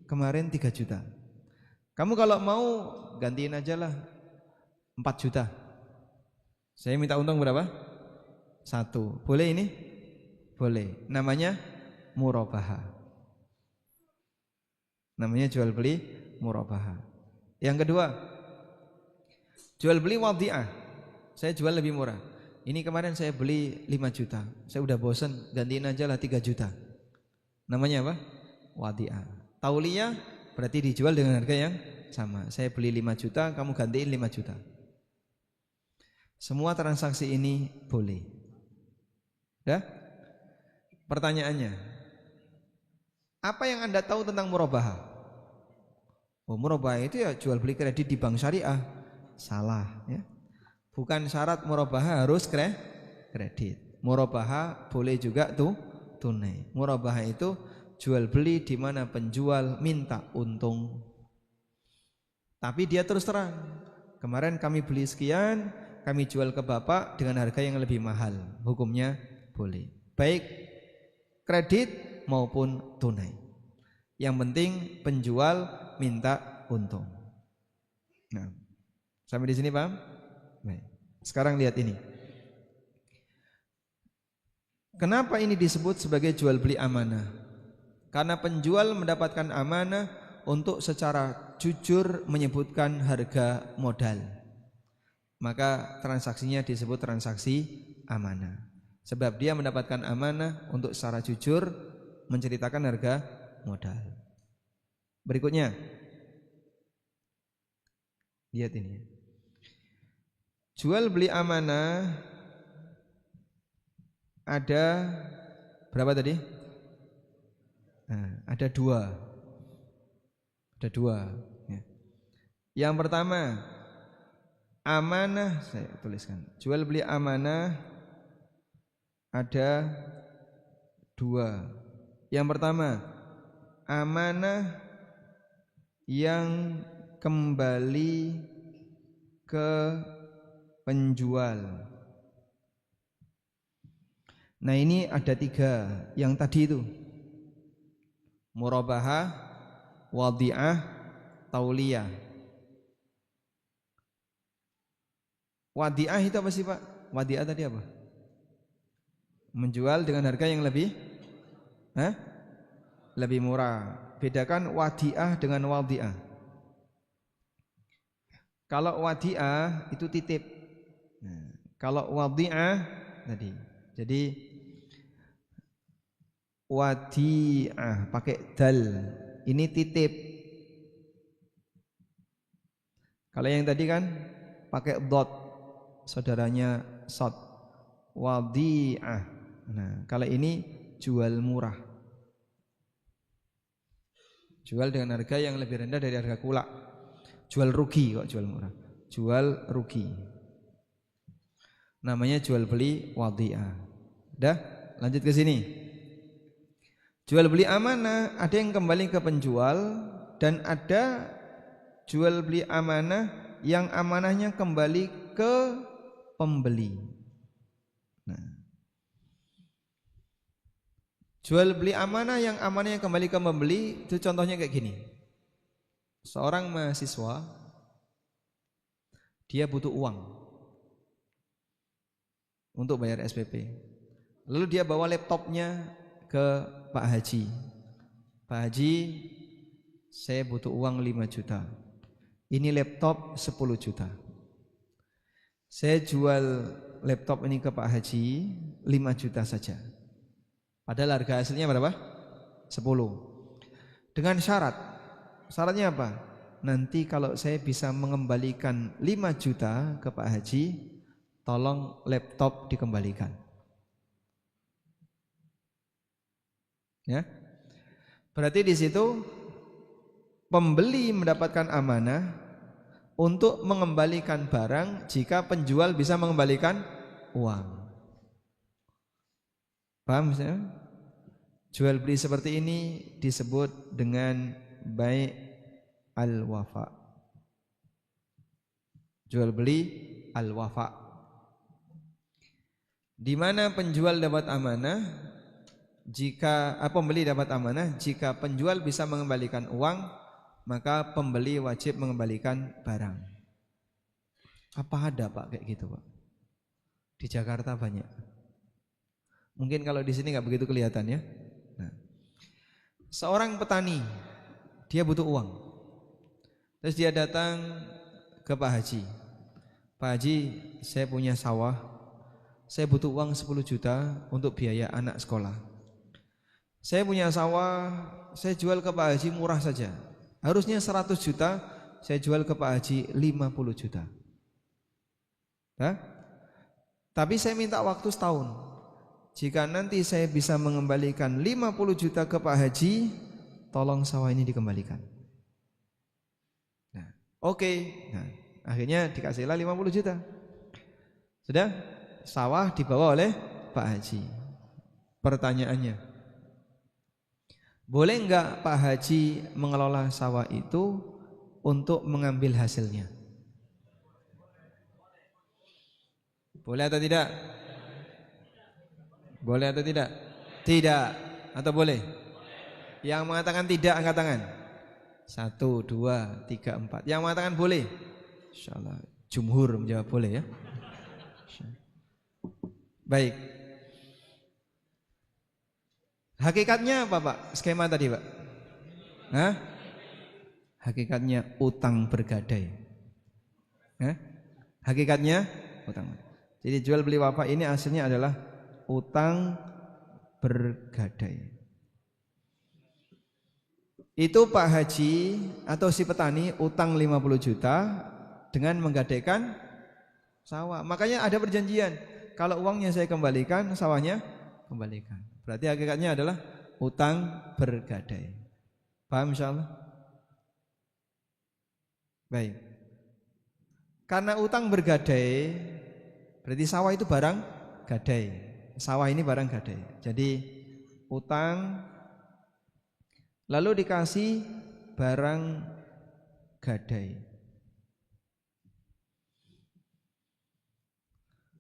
kemarin 3 juta. Kamu kalau mau gantiin aja lah 4 juta. Saya minta untung berapa? 1. Boleh ini? Boleh. Namanya murabahah. Namanya jual beli murabahah. Yang kedua, jual beli wadi'ah. Saya jual lebih murah. Ini kemarin saya beli 5 juta. Saya udah bosen, gantiin aja lah 3 juta. Namanya apa? Wadi'ah. Tauliyah berarti dijual dengan harga yang sama. Saya beli 5 juta, kamu gantiin 5 juta. Semua transaksi ini boleh. Ya? Pertanyaannya, apa yang Anda tahu tentang murabahah? Oh, murabahah itu ya jual beli kredit di bank syariah. Salah ya. Bukan syarat murabahah harus kredit. Murabahah boleh juga tunai. Murabahah itu jual beli di mana penjual minta untung. Tapi dia terus terang, kemarin kami beli sekian, kami jual ke Bapak dengan harga yang lebih mahal. Hukumnya boleh. Baik kredit maupun tunai. Yang penting penjual minta untung. Nah, sampai di sini paham? Baik. Sekarang lihat ini. Kenapa ini disebut sebagai jual beli amanah? Karena penjual mendapatkan amanah untuk secara jujur menyebutkan harga modal. Maka transaksinya disebut transaksi amanah. Sebab dia mendapatkan amanah untuk secara jujur menceritakan harga modal. Berikutnya, lihat ini. Jual beli amanah ada berapa tadi? Nah, ada 2. Ada 2 ya. Yang pertama, amanah, saya tuliskan. Jual beli amanah ada 2. Yang pertama, amanah yang kembali ke penjual. Nah ini ada 3. Yang tadi itu murabahah, wadi'ah, tauliyah. Wadi'ah itu apa sih Pak? Wadi'ah tadi apa? Menjual dengan harga yang lebih lebih murah. Bedakan wadi'ah dengan wadi'ah. Kalau wadi'ah itu titip. Nah, kalau wadi'ah tadi. Jadi wadi'ah pakai dal. Ini titip. Kalau yang tadi kan pakai dot. Saudaranya sod. Wadi'ah. Nah, kalau ini jual murah. Jual dengan harga yang lebih rendah dari harga kulak. Jual rugi kok jual murah. Jual rugi. Namanya jual beli wadhi'ah. Udah, lanjut ke sini. Jual beli amanah, ada yang kembali ke penjual dan ada jual beli amanah yang amanahnya kembali ke pembeli. Nah, jual beli amanah yang amanahnya kembali ke pembeli itu contohnya kayak gini. Seorang mahasiswa dia butuh uang untuk bayar SPP. Lalu dia bawa laptopnya ke Pak Haji. Pak Haji, saya butuh uang 5 juta. Ini laptop 10 juta. Saya jual laptop ini ke Pak Haji 5 juta saja. Padahal harga hasilnya berapa? 10. Dengan syarat. Syaratnya apa? Nanti kalau saya bisa mengembalikan 5 juta ke Pak Haji, tolong laptop dikembalikan. Ya. Berarti di situ pembeli mendapatkan amanah untuk mengembalikan barang jika penjual bisa mengembalikan uang. Paham misalnya? Jual beli seperti ini disebut dengan bai' al-wafa. Jual beli al-wafa. Di mana penjual dapat amanah jika pembeli dapat amanah, jika penjual bisa mengembalikan uang, maka pembeli wajib mengembalikan barang. Apa ada Pak kayak gitu Pak? Di Jakarta banyak. Mungkin kalau di sini nggak begitu kelihatan ya. Nah, seorang petani dia butuh uang, terus dia datang ke Pak Haji. Pak Haji, saya punya sawah, saya butuh uang 10 juta untuk biaya anak sekolah. Saya punya sawah, saya jual ke Pak Haji murah saja. Harusnya 100 juta, saya jual ke Pak Haji 50 juta. Nah, tapi saya minta waktu setahun. Jika nanti saya bisa mengembalikan 50 juta ke Pak Haji, tolong sawah ini dikembalikan. Nah, oke. Nah, akhirnya dikasihlah 50 juta. Sudah, sawah dibawa oleh Pak Haji. Pertanyaannya, boleh enggak Pak Haji mengelola sawah itu untuk mengambil hasilnya? Boleh atau tidak? Boleh atau tidak? Tidak. Atau boleh? Yang mengatakan tidak angkat tangan. 1, 2, 3, 4. Yang mengatakan boleh? Insyaallah jumhur menjawab boleh ya. Baik. Hakikatnya apa Pak? Skema tadi Pak? Hah? Hakikatnya utang bergadai. Hah? Hakikatnya utang. Jadi jual beli wafa ini hasilnya adalah utang bergadai. Itu Pak Haji atau si petani utang 50 juta dengan menggadaikan sawah. Makanya ada perjanjian, kalau uangnya saya kembalikan, sawahnya kembalikan. Berarti hakikatnya adalah utang bergadai. Paham insyaallah? Baik. Karena utang bergadai, berarti sawah itu barang gadai. Sawah ini barang gadai. Jadi utang lalu dikasih barang gadai.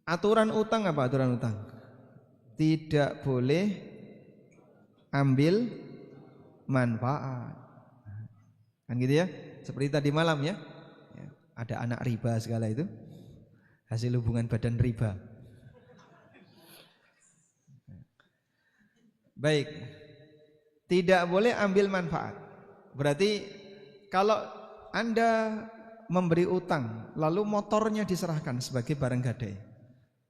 Aturan utang apa aturan utang? Tidak boleh ambil manfaat. Kan gitu ya? Seperti tadi malam ya. Ada anak riba segala itu. Hasil hubungan badan riba. Baik. Tidak boleh ambil manfaat. Berarti kalau Anda memberi utang lalu motornya diserahkan sebagai barang gadai,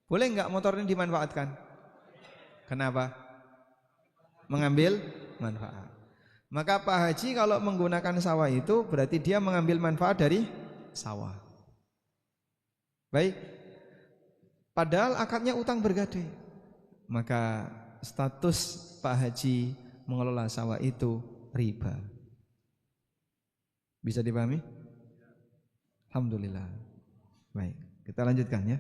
boleh enggak motornya dimanfaatkan? Kenapa? Mengambil manfaat. Maka Pak Haji kalau menggunakan sawah itu berarti dia mengambil manfaat dari sawah. Baik. Padahal akadnya utang bergadai. Maka status Pak Haji mengelola sawah itu riba. Bisa dipahami? Alhamdulillah. Baik, kita lanjutkan ya.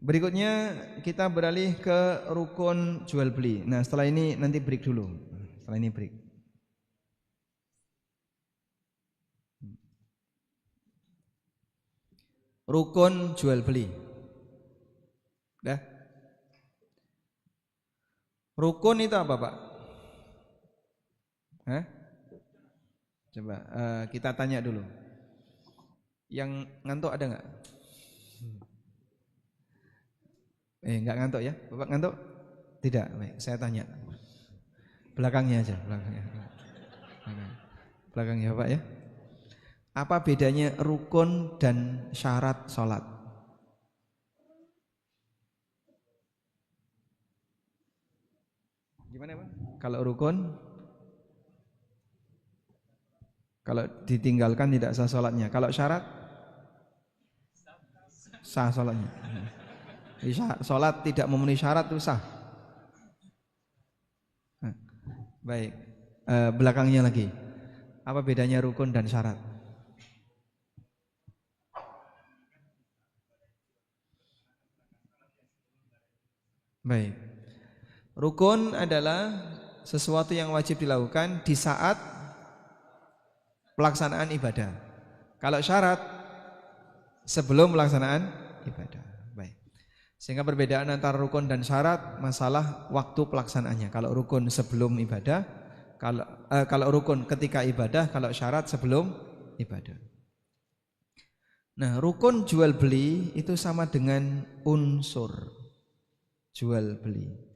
Berikutnya kita beralih ke rukun jual beli. Nah, setelah ini nanti break dulu. Setelah ini break. Rukun jual beli. Dah. Rukun itu apa, Pak? Hah? Coba kita tanya dulu. Yang ngantuk ada nggak? Nggak ngantuk ya? Bapak ngantuk? Tidak. Baik, saya tanya. Belakangnya aja, belakangnya. Belakangnya Pak ya. Apa bedanya rukun dan syarat sholat? Gimana Pak? Kalau rukun, kalau ditinggalkan tidak sah sholatnya. Kalau syarat, sah sholatnya. Sholat tidak memenuhi syarat itu sah. Baik, belakangnya lagi. Apa bedanya rukun dan syarat? Baik. Rukun adalah sesuatu yang wajib dilakukan di saat pelaksanaan ibadah. Kalau syarat sebelum pelaksanaan ibadah. Baik. Sehingga perbedaan antara rukun dan syarat masalah waktu pelaksanaannya. Kalau rukun sebelum ibadah, kalau rukun ketika ibadah, kalau syarat sebelum ibadah. Nah, rukun jual beli itu sama dengan unsur jual beli.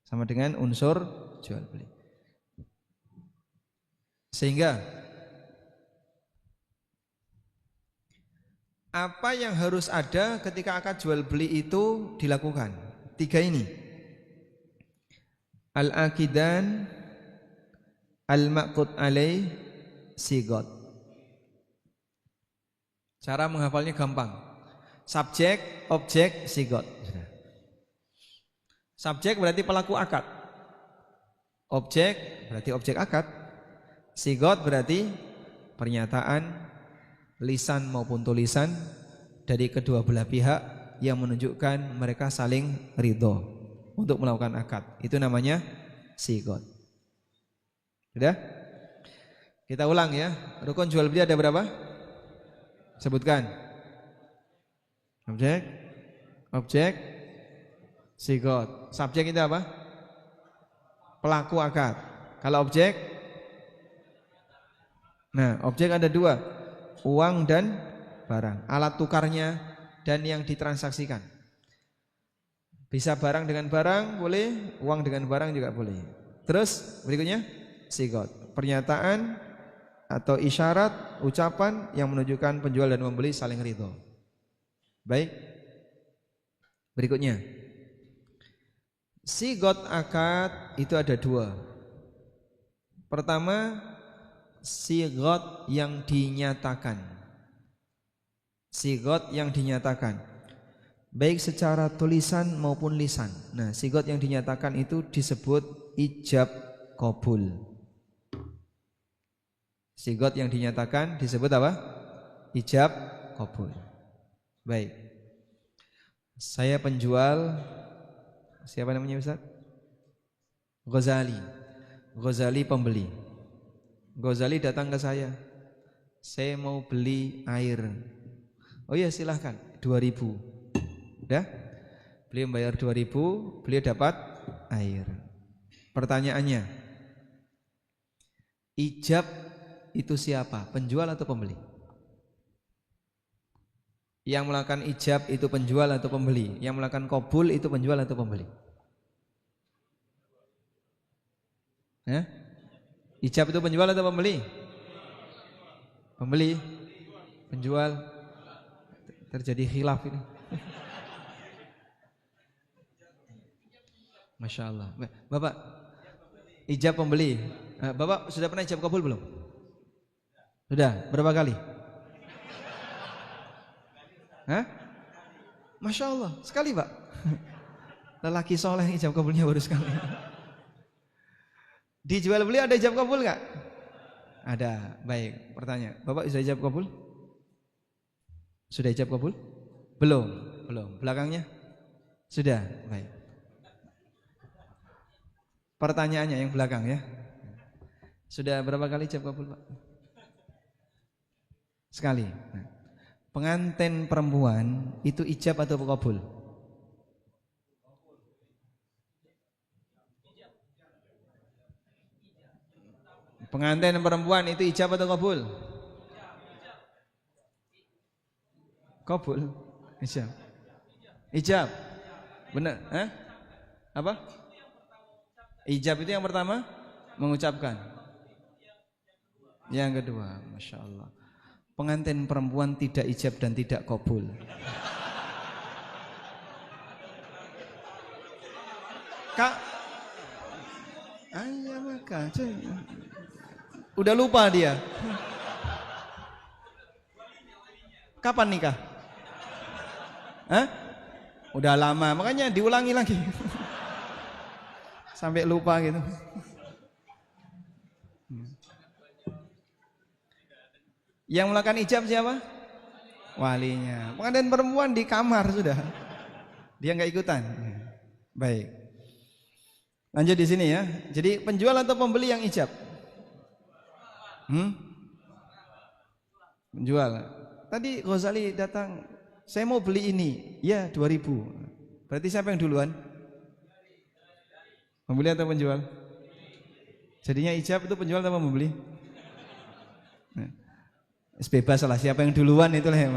Sama dengan unsur jual beli. Sehingga apa yang harus ada ketika akad jual beli itu dilakukan? 3 ini. Al-aqidan, al-maqud alaih, sigot. Cara menghafalnya gampang. Subjek, objek, sigot. Subjek berarti pelaku akad. Objek berarti objek akad. Sigot berarti pernyataan lisan maupun tulisan dari kedua belah pihak yang menunjukkan mereka saling ridho untuk melakukan akad. Itu namanya sigot. Sudah? Kita ulang ya. Rukun jual beli ada berapa? Sebutkan. Objek, objek, sigot. Subjek itu apa? Pelaku akad. Kalau objek, nah objek ada 2, uang dan barang, alat tukarnya dan yang ditransaksikan. Bisa barang dengan barang boleh, uang dengan barang juga boleh. Terus berikutnya sigot, pernyataan atau isyarat, ucapan yang menunjukkan penjual dan pembeli saling ridho. Baik. Berikutnya sigot akad itu ada 2. Pertama, sigot yang dinyatakan. Sigot yang dinyatakan baik secara tulisan maupun lisan. Nah, sigot yang dinyatakan itu disebut ijab qabul. Sigot yang dinyatakan disebut apa? Ijab qabul. Baik. Saya penjual, siapa namanya Ustaz? Ghazali. Ghazali pembeli. Ghazali datang ke saya mau beli air. Oh iya silahkan, 2.000. Udah? Beliau membayar 2.000, beliau dapat air. Pertanyaannya, ijab itu siapa? Penjual atau pembeli? Yang melakukan ijab itu penjual atau pembeli? Yang melakukan qabul itu penjual atau pembeli? Ijab itu penjual atau pembeli? Pembeli. Penjual. Terjadi khilaf ini. Masya Allah. Bapak, ijab pembeli. Bapak sudah pernah ijab kabul belum? Sudah. Berapa kali? Hah? Masya Allah. Sekali Pak. Lelaki soleh ijab kabulnya baru sekali. Di jual beli ada ijab kabul nggak? Ada. Baik, pertanyaan. Bapak sudah ijab kabul? Sudah ijab kabul? Belum. Belakangnya? Sudah. Baik. Pertanyaannya yang belakang ya. Sudah berapa kali ijab kabul, Pak? Sekali. Nah, pengantin perempuan itu ijab atau kabul? Pengantin perempuan itu ijab atau kabul? Kabul. Ijab. Ijab. Benar? Apa? Ijab itu yang pertama mengucapkan. Yang kedua, Masya Allah. Pengantin perempuan tidak ijab dan tidak kabul. Kak, ayah maka udah lupa dia. Kapan nikah? Udah lama, makanya diulangi lagi. Sampai lupa gitu. Yang melakukan ijab siapa? Walinya. Pengantin perempuan di kamar sudah. Dia nggak ikutan. Baik. Lanjut di sini ya. Jadi penjual atau pembeli yang ijab? Penjual. Tadi Ghazali datang, saya mau beli ini. Ya 2000. Berarti siapa yang duluan? Pembeli atau penjual? Jadinya ijab itu penjual atau pembeli? Bebas lah, siapa yang duluan itulah yang.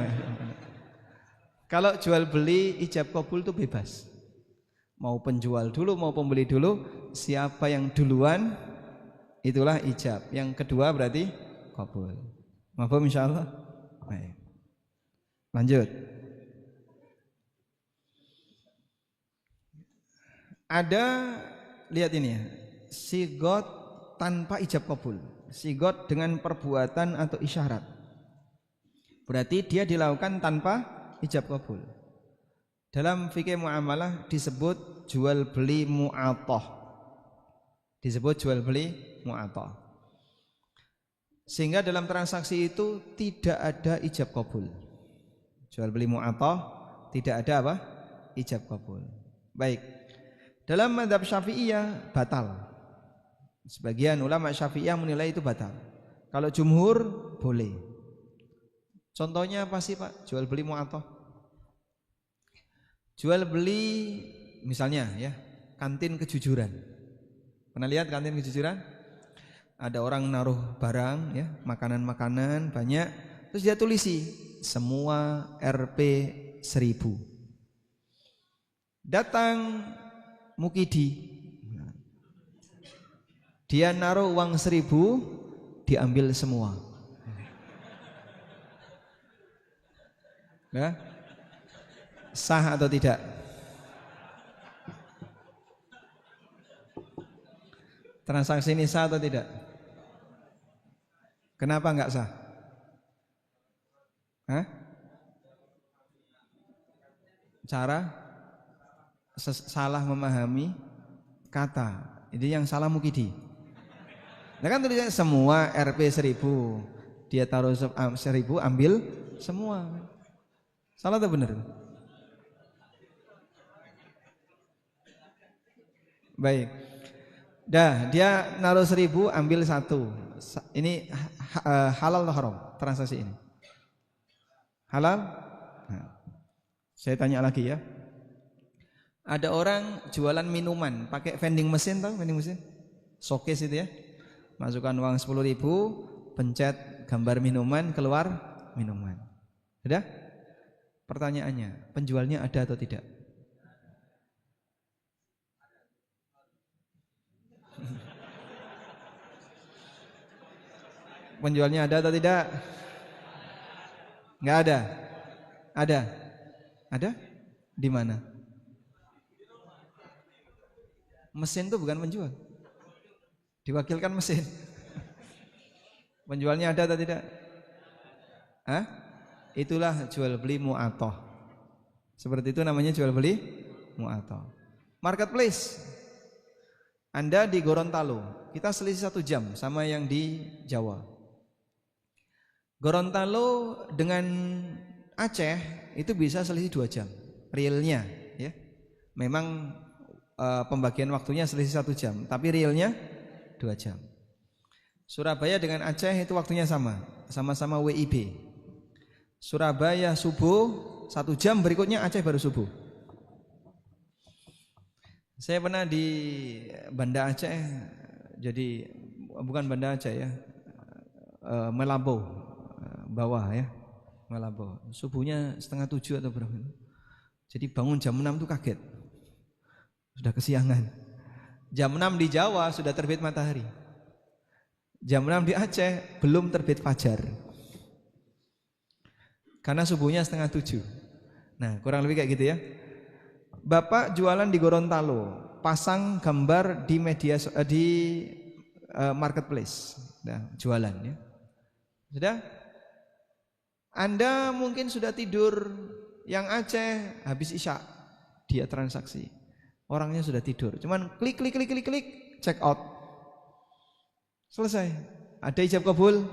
Kalau jual beli ijab kabul itu bebas. Mau penjual dulu, mau pembeli dulu, siapa yang duluan itulah ijab. Yang kedua berarti kabul. Mafhum insyaallah. Baik. Lanjut. Ada, lihat ini ya, sigot tanpa ijab kabul. Sigot dengan perbuatan atau isyarat. Berarti dia dilakukan tanpa ijab kabul. Dalam fikih muamalah disebut jual beli mu'athah. Disebut jual beli mu'athah. Sehingga dalam transaksi itu tidak ada ijab kabul. Jual beli mu'athah tidak ada apa? Ijab kabul. Baik. Dalam mazhab Syafi'iyah batal. Sebagian ulama Syafi'iyah menilai itu batal. Kalau jumhur boleh. Contohnya apa sih Pak? Jual beli mu'athah. Jual beli misalnya ya, kantin kejujuran. Pernah lihat kantin kejujuran? Ada orang naruh barang ya, makanan-makanan banyak, terus dia tulisi semua Rp 1000. Datang mukidi, dia naruh uang 1000, diambil semua. Ya? Sah atau tidak? Transaksi ini sah atau tidak? Kenapa enggak sah? Cara salah memahami kata. Ini yang salah mukidi. Nah kan tulisnya semua Rp 1000. Dia taruh 1000, ambil semua. Salah atau benar? Baik. Dah, dia naruh 1000, ambil 1. Ini halal atau haram transaksi ini? Halal? Nah, saya tanya lagi ya. Ada orang jualan minuman pakai vending mesin, tahu vending mesin? Showcase itu ya. Masukkan uang 10.000, pencet gambar minuman, keluar minuman. Sudah? Pertanyaannya, penjualnya ada atau tidak? Penjualnya ada atau tidak? Enggak ada. Ada. Ada? Di mana? Mesin itu bukan penjual. Diwakilkan mesin. Penjualnya ada atau tidak? Itulah jual beli mu'athah. Seperti itu namanya jual beli mu'athah. Marketplace, Anda di Gorontalo, kita selisih 1 jam sama yang di Jawa. Gorontalo dengan Aceh itu bisa selisih 2 jam realnya ya. Memang pembagian waktunya selisih 1 jam, tapi realnya 2 jam. Surabaya dengan Aceh itu waktunya sama-sama WIB. Surabaya subuh 1 jam, berikutnya Aceh baru subuh. Saya pernah di Banda Aceh, jadi bukan Banda Aceh ya, Melabo bawah ya, Melabo. Subuhnya 6:30 atau berapa. Jadi bangun jam 6 tuh kaget, sudah kesiangan. Jam 6 di Jawa sudah terbit matahari. Jam 6 di Aceh belum terbit fajar, karena subuhnya 6:30. Nah kurang lebih kayak gitu ya. Bapak jualan di Gorontalo, pasang gambar di media di marketplace, nah, jualan ya. Sudah? Anda mungkin sudah tidur, yang Aceh habis isya dia transaksi, orangnya sudah tidur, cuman klik check out, selesai. Ada ijab kabul?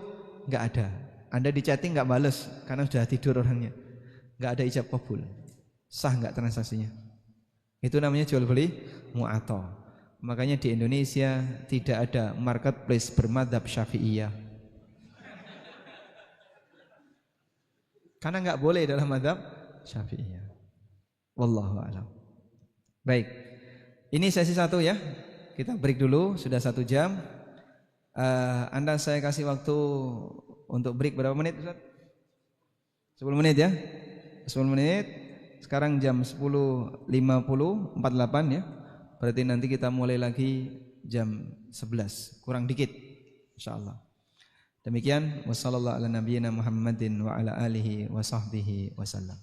Nggak ada. Anda di chatting nggak bales karena sudah tidur orangnya, nggak ada ijab kabul, sah nggak transaksinya? Itu namanya jual beli mu'athah. Makanya di Indonesia tidak ada marketplace bermadzhab Syafi'iyah, karena nggak boleh dalam madzhab Syafi'iyah. Wallahu a'lam. Baik, ini sesi 1 ya. Kita break dulu, sudah 1 jam. Anda saya kasih waktu untuk break berapa menit Ustaz? 10 menit ya. 10 menit. Sekarang jam 10.50, 48 ya. Berarti nanti kita mulai lagi jam 11, kurang dikit insyaallah. Demikian, wassallallahu ala nabiyyina Muhammadin wa ala alihi wa sahbihi wasallam.